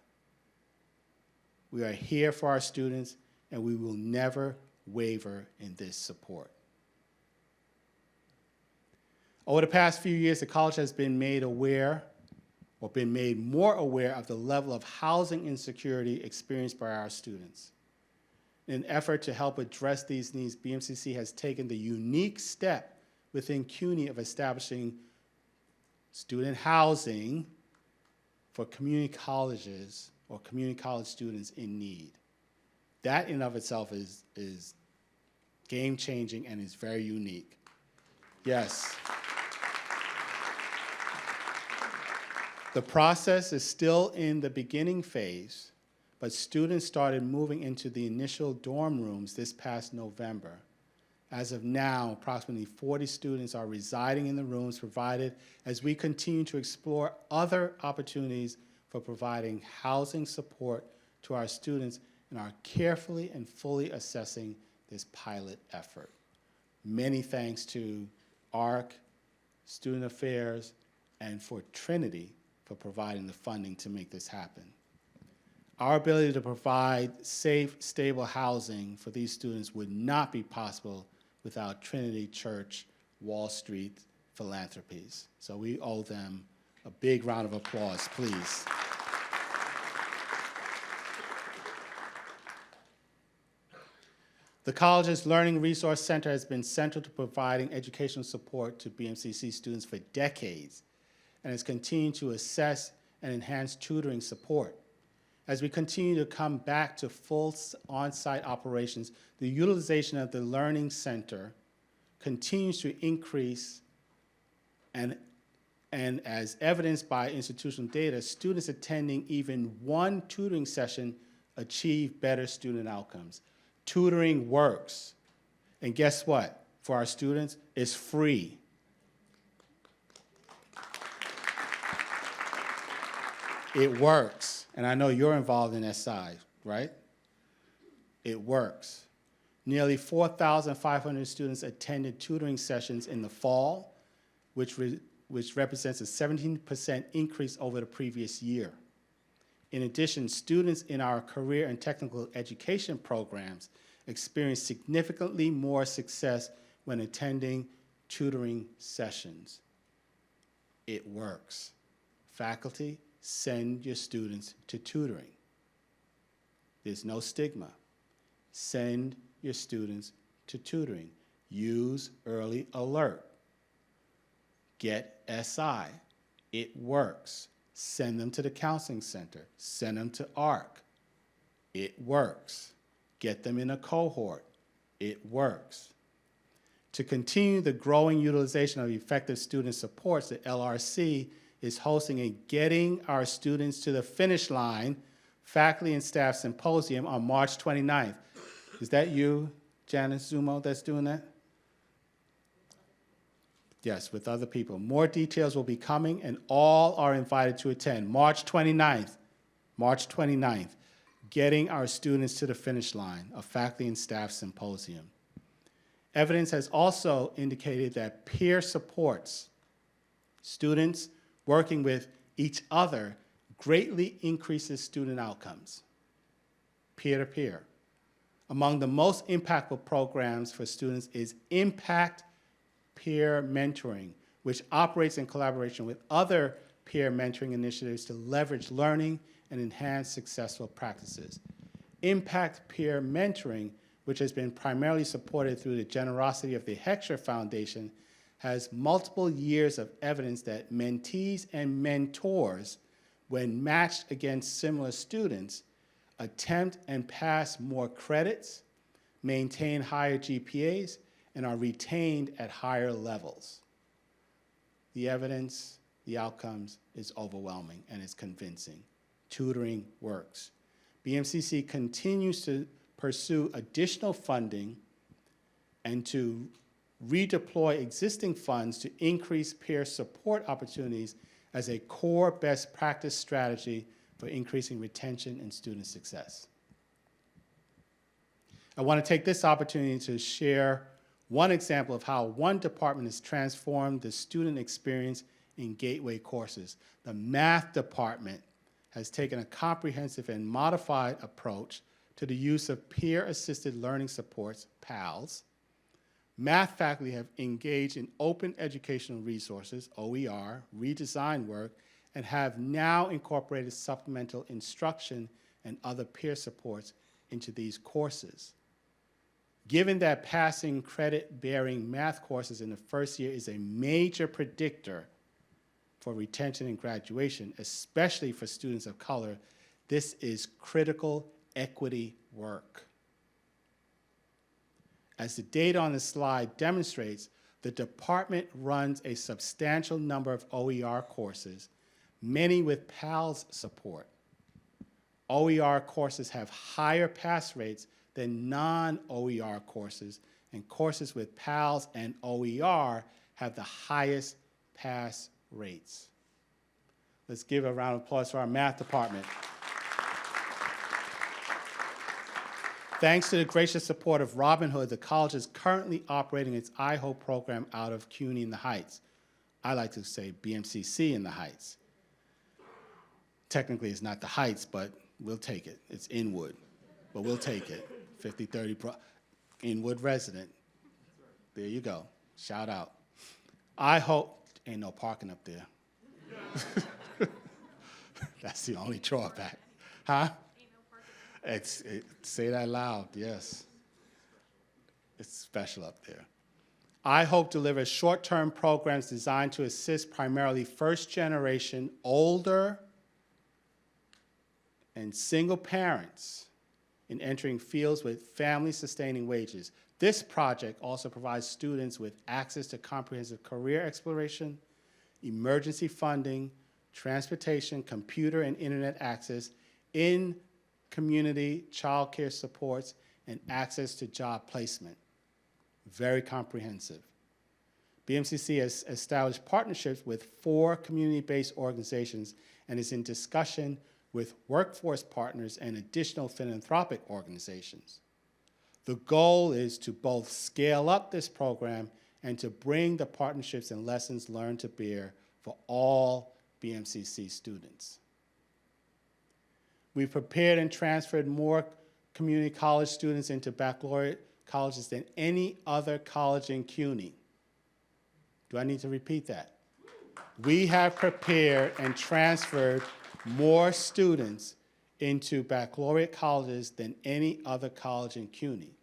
We are here for our students, and we will never waver in this support. Over the past few years, the college has been made aware, or been made more aware of the level of housing insecurity experienced by our students. In an effort to help address these needs, BMCC has taken the unique step within CUNY of establishing student housing for community colleges or community college students in need. That in of itself is game-changing and is very unique. Yes. The process is still in the beginning phase, but students started moving into the initial dorm rooms this past November. As of now, approximately 40 students are residing in the rooms provided as we continue to explore other opportunities for providing housing support to our students and are carefully and fully assessing this pilot effort. Many thanks to ARC, Student Affairs, and for Trinity for providing the funding to make this happen. Our ability to provide safe, stable housing for these students would not be possible without Trinity Church Wall Street philanthropies. So we owe them a big round of applause, please. The college's Learning Resource Center has been central to providing educational support to BMCC students for decades and has continued to assess and enhance tutoring support. As we continue to come back to full on-site operations, the utilization of the Learning Center continues to increase, and as evidenced by institutional data, students attending even one tutoring session achieve better student outcomes. Tutoring works. And guess what? For our students, it's free. It works. And I know you're involved in SI, right? It works. Nearly 4,500 students attended tutoring sessions in the fall, which represents a 17% increase over the previous year. In addition, students in our career and technical education programs experience significantly more success when attending tutoring sessions. It works. Faculty, send your students to tutoring. There's no stigma. Send your students to tutoring. Use early alert. Get SI. It works. Send them to the counseling center. Send them to ARC. It works. Get them in a cohort. It works. To continue the growing utilization of effective student supports, the LRC is hosting a Getting Our Students to the Finish Line Faculty and Staff Symposium on March 29th. Is that you, Janice Zumo, that's doing that? Yes, with other people. More details will be coming, and all are invited to attend. March 29th, Getting Our Students to the Finish Line, a faculty and staff symposium. Evidence has also indicated that peer supports, students working with each other, greatly increases student outcomes, peer-to-peer. Among the most impactful programs for students is Impact Peer Mentoring, which operates in collaboration with other peer mentoring initiatives to leverage learning and enhance successful practices. Impact Peer Mentoring, which has been primarily supported through the generosity of the Heckscher Foundation, has multiple years of evidence that mentees and mentors, when matched against similar students, attempt and pass more credits, maintain higher GPAs, and are retained at higher levels. The evidence, the outcomes is overwhelming and it's convincing. Tutoring works. BMCC continues to pursue additional funding and to redeploy existing funds to increase peer support opportunities as a core best practice strategy for increasing retention and student success. I want to take this opportunity to share one example of how one department has transformed the student experience in Gateway courses. The math department has taken a comprehensive and modified approach to the use of peer-assisted learning supports, PALS. Math faculty have engaged in open educational resources, OER, redesign work, and have now incorporated supplemental instruction and other peer supports into these courses. Given that passing credit-bearing math courses in the first year is a major predictor for retention and graduation, especially for students of color, this is critical equity work. As the data on the slide demonstrates, the department runs a substantial number of OER courses, many with PALS support. OER courses have higher pass rates than non-OER courses, and courses with PALS and OER have the highest pass rates. Let's give a round of applause for our math department. Thanks to the gracious support of Robin Hood, the college is currently operating its I Hope program out of CUNY in the Heights. I like to say BMCC in the Heights. Technically, it's not the Heights, but we'll take it. It's Inwood, but we'll take it. 5030 Inwood resident. There you go. Shout out. I hope, ain't no parking up there. That's the only drawback. Huh? Say that loud, yes. It's special up there. I Hope delivers short-term programs designed to assist primarily first-generation, older, and single parents in entering fields with family-sustaining wages. This project also provides students with access to comprehensive career exploration, emergency funding, transportation, computer and internet access, in community child care supports, and access to job placement. Very comprehensive. BMCC has established partnerships with 4 community-based organizations and is in discussion with workforce partners and additional philanthropic organizations. The goal is to both scale up this program and to bring the partnerships and lessons learned to bear for all BMCC students. We've prepared and transferred more community college students into baccalaureate colleges than any other college in CUNY. Do I need to repeat that? We have prepared and transferred more students into baccalaureate colleges than any other college in CUNY.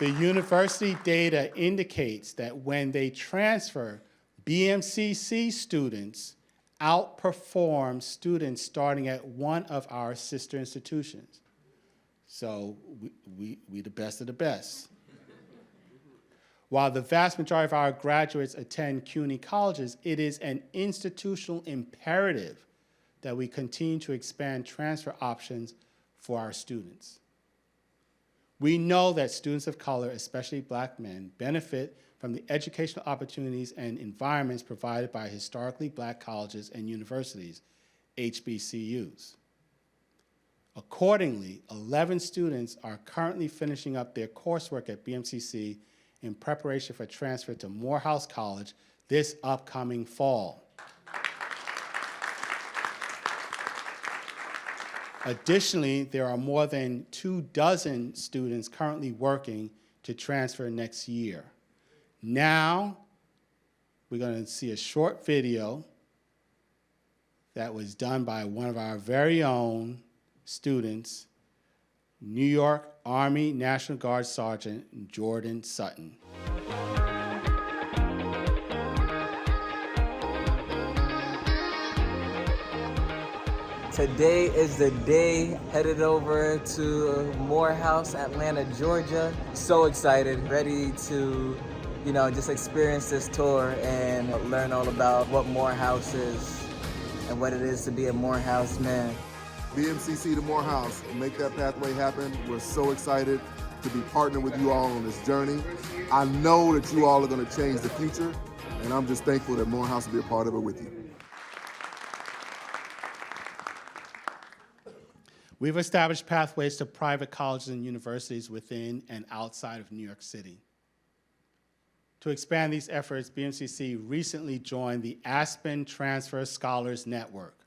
The university data indicates that when they transfer, BMCC students outperform students starting at one of our sister institutions. So we the best of the best. While the vast majority of our graduates attend CUNY colleges, it is an institutional imperative that we continue to expand transfer options for our students. We know that students of color, especially Black men, benefit from the educational opportunities and environments provided by historically Black colleges and universities, HBCUs. Accordingly, 11 students are currently finishing up their coursework at BMCC in preparation for transfer to Morehouse College this upcoming fall. Additionally, there are more than 24 students currently working to transfer next year. Now, we're going to see a short video that was done by one of our very own students, New York Army National Guard Sergeant Jordan Sutton. Today is the day, headed over to Morehouse, Atlanta, Georgia. So excited, ready to, just experience this tour and learn all about what Morehouse is and what it is to be a Morehouse man. BMCC to Morehouse, make that pathway happen. We're so excited to be partnering with you all on this journey. I know that you all are going to change the future, and I'm just thankful that Morehouse will be a part of it with you. We've established pathways to private colleges and universities within and outside of New York City. To expand these efforts, BMCC recently joined the Aspen Transfer Scholars Network.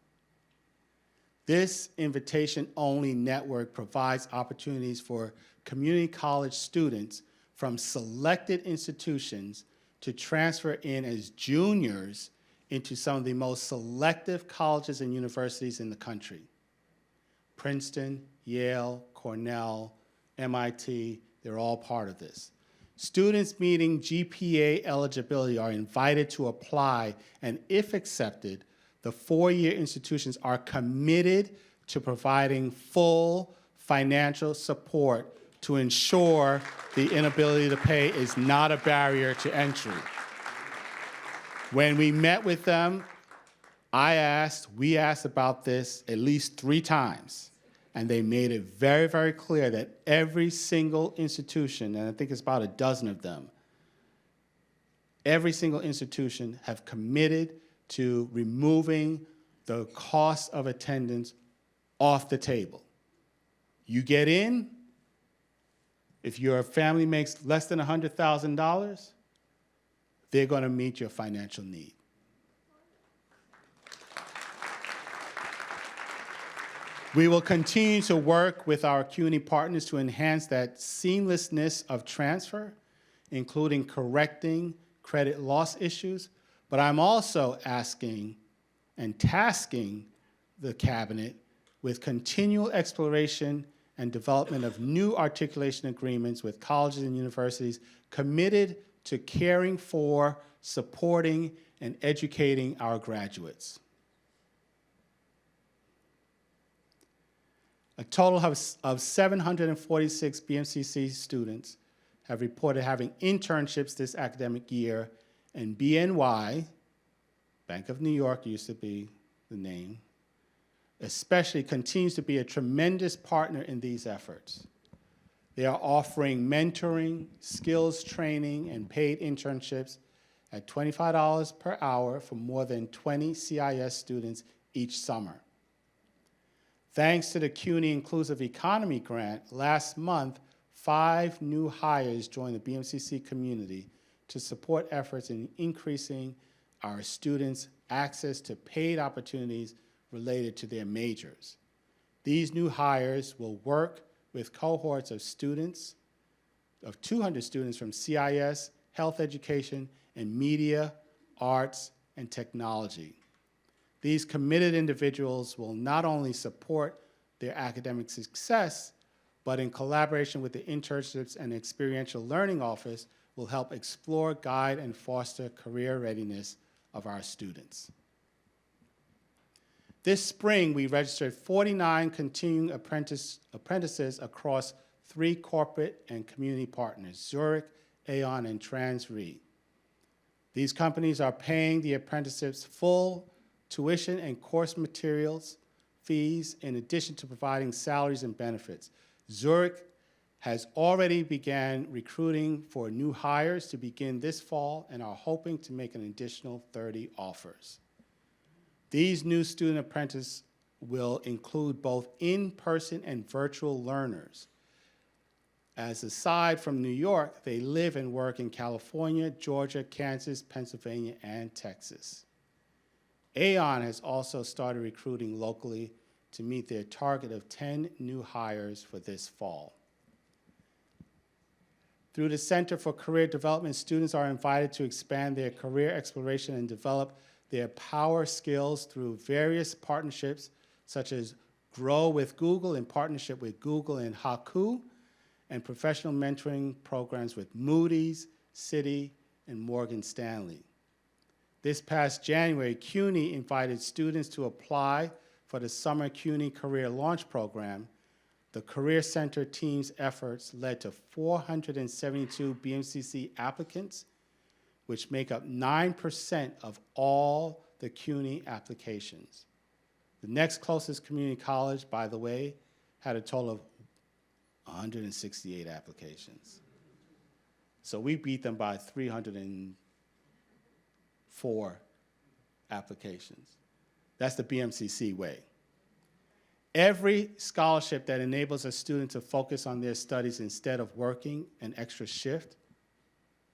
This invitation-only network provides opportunities for community college students from selected institutions to transfer in as juniors into some of the most selective colleges and universities in the country. Princeton, Yale, Cornell, MIT, they're all part of this. Students meeting GPA eligibility are invited to apply, and if accepted, the four-year institutions are committed to providing full financial support to ensure the inability to pay is not a barrier to entry. When we met with them, we asked about this at least 3 times, and they made it very, very clear that every single institution, and I think it's about a dozen of them, every single institution have committed to removing the cost of attendance off the table. You get in, if your family makes less than $100,000, they're going to meet your financial need. We will continue to work with our CUNY partners to enhance that seamlessness of transfer, including correcting credit loss issues, but I'm also asking and tasking the cabinet with continual exploration and development of new articulation agreements with colleges and universities committed to caring for, supporting, and educating our graduates. A total of 746 BMCC students have reported having internships this academic year, and BNY, Bank of New York used to be the name, especially continues to be a tremendous partner in these efforts. They are offering mentoring, skills training, and paid internships at $25 per hour for more than 20 CIS students each summer. Thanks to the CUNY Inclusive Economy Grant, last month, 5 new hires joined the BMCC community to support efforts in increasing our students' access to paid opportunities related to their majors. These new hires will work with cohorts of students, of 200 students from CIS, health education, and media, arts, and technology. These committed individuals will not only support their academic success, but in collaboration with the Internships and Experiential Learning Office, will help explore, guide, and foster career readiness of our students. This spring, we registered 49 continuing apprentices across 3 corporate and community partners, Zurich, Aon, and TransRe. These companies are paying the apprentices full tuition and course materials fees in addition to providing salaries and benefits. Zurich has already began recruiting for new hires to begin this fall and are hoping to make an additional 30 offers. These new student apprentices will include both in-person and virtual learners. As aside from New York, they live and work in California, Georgia, Kansas, Pennsylvania, and Texas. Aon has also started recruiting locally to meet their target of 10 new hires for this fall. Through the Center for Career Development, students are invited to expand their career exploration and develop their power skills through various partnerships, such as Grow with Google in partnership with Google and Haku, and professional mentoring programs with Moody's, Citi, and Morgan Stanley. This past January, CUNY invited students to apply for the Summer CUNY Career Launch Program. The Career Center team's efforts led to 472 BMCC applicants, which make up 9% of all the CUNY applications. The next closest community college, by the way, had a total of 168 applications. So we beat them by 304 applications. That's the BMCC way. Every scholarship that enables a student to focus on their studies instead of working an extra shift,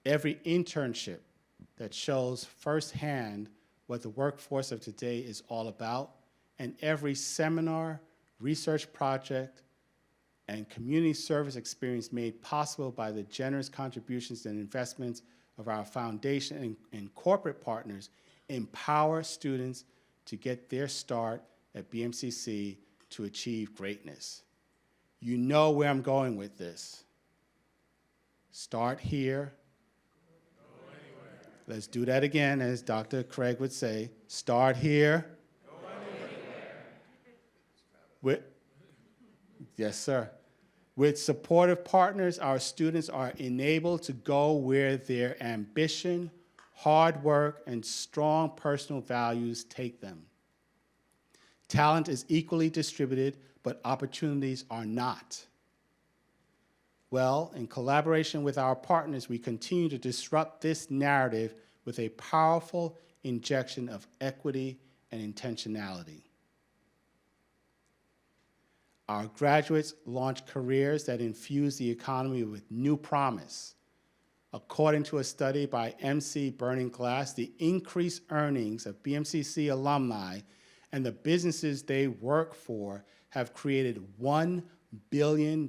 every internship that shows firsthand what the workforce of today is all about, and every seminar, research project, and community service experience made possible by the generous contributions and investments of our foundation and corporate partners empower students to get their start at BMCC to achieve greatness. You know where I'm going with this. Start here. Go anywhere. Let's do that again, as Dr. Craig would say. Start here. Go anywhere. Yes, sir. With supportive partners, our students are enabled to go where their ambition, hard work, and strong personal values take them. Talent is equally distributed, but opportunities are not. Well, in collaboration with our partners, we continue to disrupt this narrative with a powerful injection of equity and intentionality. Our graduates launch careers that infuse the economy with new promise. According to a study by MC Burning Glass, the increased earnings of BMCC alumni and the businesses they work for have created $1 billion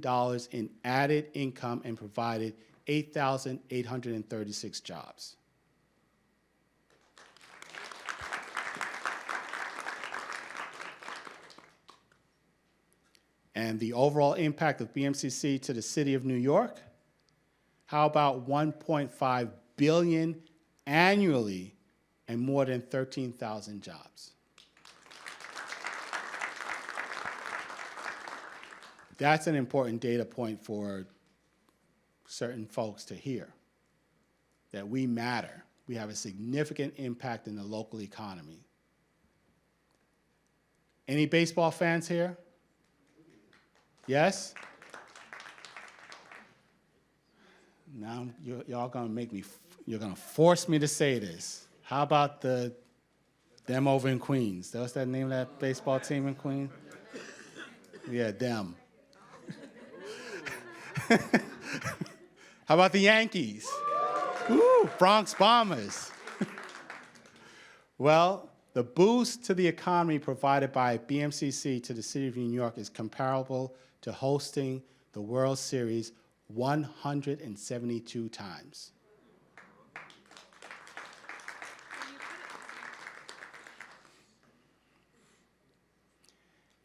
in added income and provided 8,836 jobs. And the overall impact of BMCC to the city of New York? How about 1.5 billion annually and more than 13,000 jobs? That's an important data point for certain folks to hear, that we matter. We have a significant impact in the local economy. Any baseball fans here? Yes? Now y'all gonna make me, you're gonna force me to say this. How about them over in Queens? What's that name of that baseball team in Queens? Yeah, them. How about the Yankees? Woo, Bronx Bombers. Well, the boost to the economy provided by BMCC to the city of New York is comparable to hosting the World Series 172 times.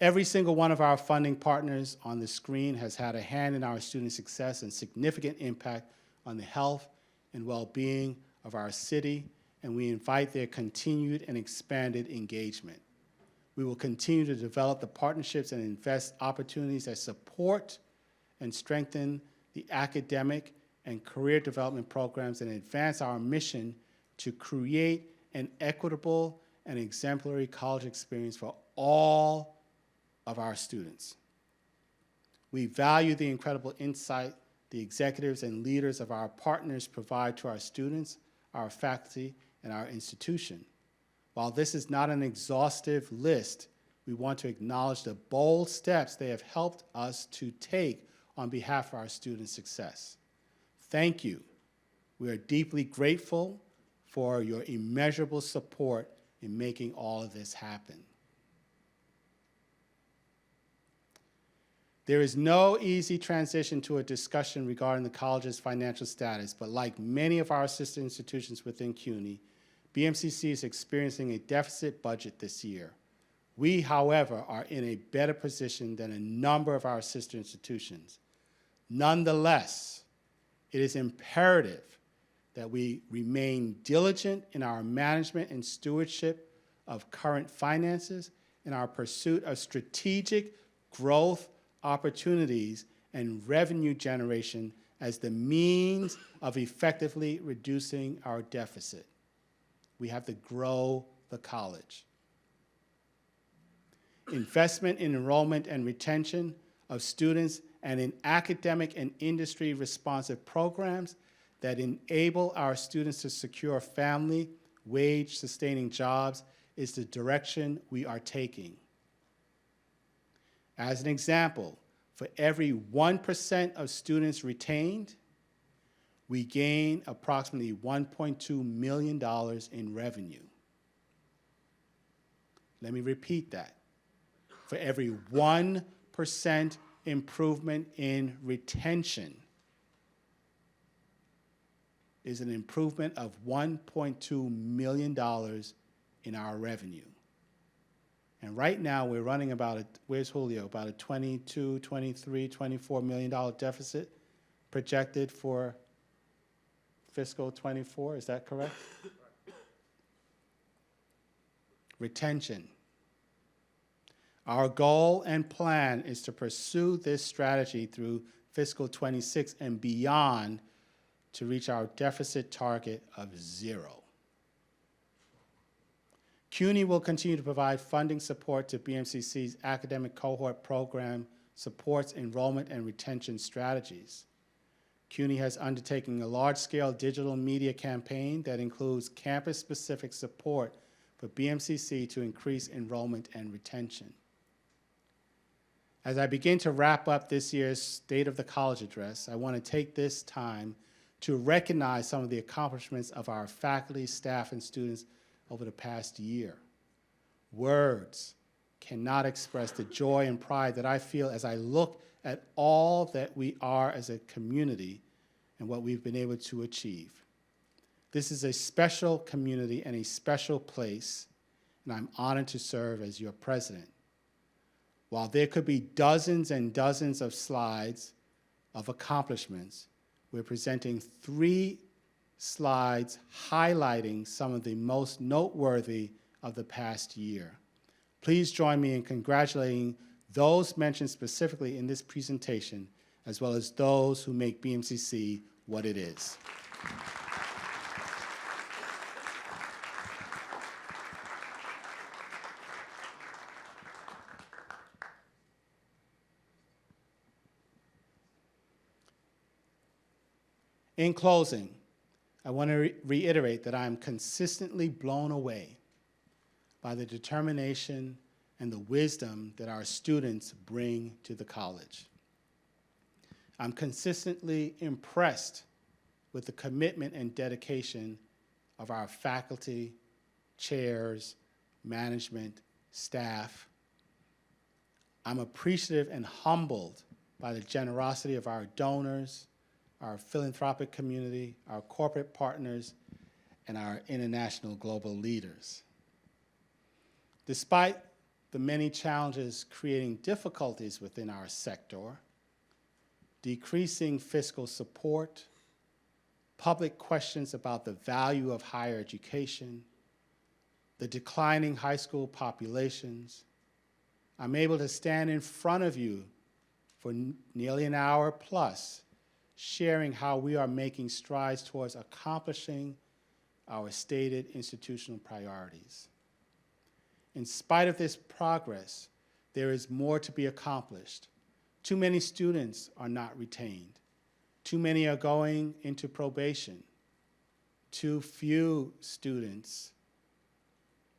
Every single one of our funding partners on the screen has had a hand in our student success and significant impact on the health and well-being of our city, and we invite their continued and expanded engagement. We will continue to develop the partnerships and invest opportunities that support and strengthen the academic and career development programs and advance our mission to create an equitable and exemplary college experience for all of our students. We value the incredible insight the executives and leaders of our partners provide to our students, our faculty, and our institution. While this is not an exhaustive list, we want to acknowledge the bold steps they have helped us to take on behalf of our students' success. Thank you. We are deeply grateful for your immeasurable support in making all of this happen. There is no easy transition to a discussion regarding the college's financial status, but like many of our sister institutions within CUNY, BMCC is experiencing a deficit budget this year. We, however, are in a better position than a number of our sister institutions. Nonetheless, it is imperative that we remain diligent in our management and stewardship of current finances and our pursuit of strategic growth opportunities and revenue generation as the means of effectively reducing our deficit. We have to grow the college. Investment in enrollment and retention of students and in academic and industry responsive programs that enable our students to secure family, wage-sustaining jobs is the direction we are taking. As an example, for every 1% of students retained, we gain approximately $1.2 million in revenue. Let me repeat that. For every 1% improvement in retention is an improvement of $1.2 million in our revenue. And right now we're running about where's Julio? About a $22, $23, $24 million deficit projected for fiscal 24, is that correct? Retention. Our goal and plan is to pursue this strategy through fiscal 26 and beyond to reach our deficit target of 0. CUNY will continue to provide funding support to BMCC's academic cohort program, supports enrollment and retention strategies. CUNY has undertaken a large-scale digital media campaign that includes campus-specific support for BMCC to increase enrollment and retention. As I begin to wrap up this year's State of the College Address, I want to take this time to recognize some of the accomplishments of our faculty, staff, and students over the past year. Words cannot express the joy and pride that I feel as I look at all that we are as a community and what we've been able to achieve. This is a special community and a special place, and I'm honored to serve as your president. While there could be dozens and dozens of slides of accomplishments, we're presenting 3 slides highlighting some of the most noteworthy of the past year. Please join me in congratulating those mentioned specifically in this presentation, as well as those who make BMCC what it is. In closing, I want to reiterate that I am consistently blown away by the determination and the wisdom that our students bring to the college. I'm consistently impressed with the commitment and dedication of our faculty, chairs, management, staff. I'm appreciative and humbled by the generosity of our donors, our philanthropic community, our corporate partners, and our international global leaders. Despite the many challenges creating difficulties within our sector, decreasing fiscal support, public questions about the value of higher education, the declining high school populations, I'm able to stand in front of you for nearly an hour plus, sharing how we are making strides towards accomplishing our stated institutional priorities. In spite of this progress, there is more to be accomplished. Too many students are not retained. Too many are going into probation. Too few students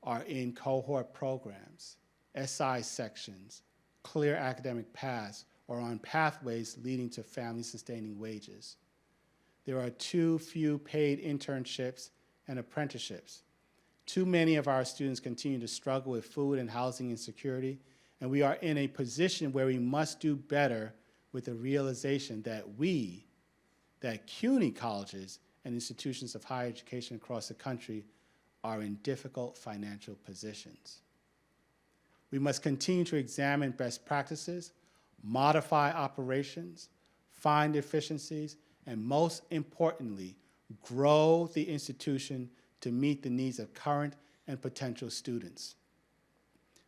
are in cohort programs, SI sections, clear academic paths, or on pathways leading to family-sustaining wages. There are too few paid internships and apprenticeships. Too many of our students continue to struggle with food and housing insecurity, and we are in a position where we must do better with the realization that CUNY colleges and institutions of higher education across the country are in difficult financial positions. We must continue to examine best practices, modify operations, find efficiencies, and most importantly, grow the institution to meet the needs of current and potential students.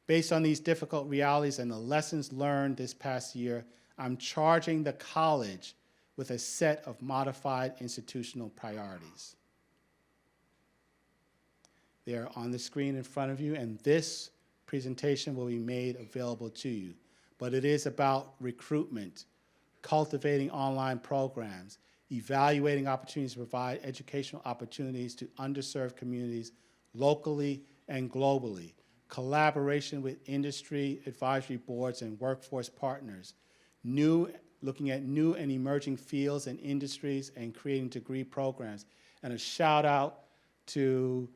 Based on these difficult realities and the lessons learned this past year, I'm charging the college with a set of modified institutional priorities. They are on the screen in front of you, and this presentation will be made available to you. But it is about recruitment, cultivating online programs, evaluating opportunities to provide educational opportunities to underserved communities locally and globally, collaboration with industry advisory boards and workforce partners, looking at new and emerging fields and industries and creating degree programs. And a shout out to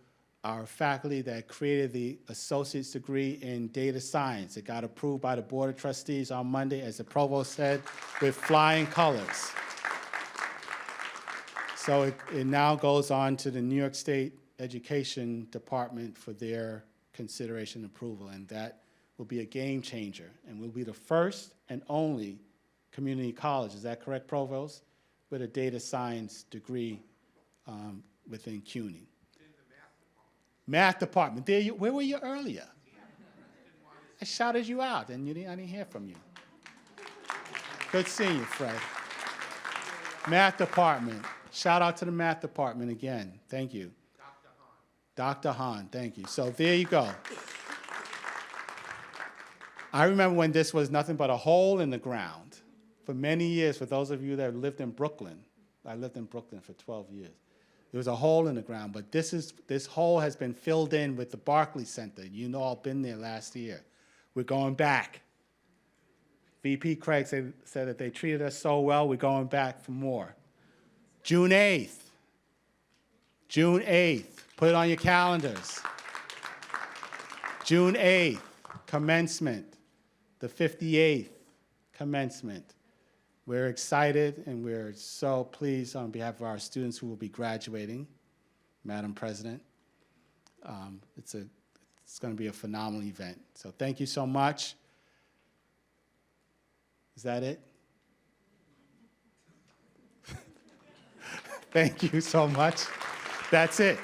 our faculty that created the associate's degree in data science. It got approved by the Board of Trustees on Monday, as the provost said, with flying colors. So it now goes on to the New York State Education Department for their consideration and approval, and that will be a game changer, and will be the first and only community college, is that correct, Provost, with a data science degree within CUNY. Math department. There you, where were you earlier? I shouted you out, and I didn't hear from you. Good seeing you, Fred. Math department. Shout out to the math department again. Thank you. Dr. Hahn, thank you. So there you go. I remember when this was nothing but a hole in the ground. For many years, for those of you that lived in Brooklyn, I lived in Brooklyn for 12 years. There was a hole in the ground, but this hole has been filled in with the Barclays Center. You know, I've been there last year. We're going back. VP Craig said that they treated us so well, we're going back for more. June 8th. June 8th. Put it on your calendars. June 8th, commencement. The 58th commencement. We're excited and we're so pleased on behalf of our students who will be graduating, Madam President. It's going to be a phenomenal event. So thank you so much. Is that it? Thank you so much. That's it.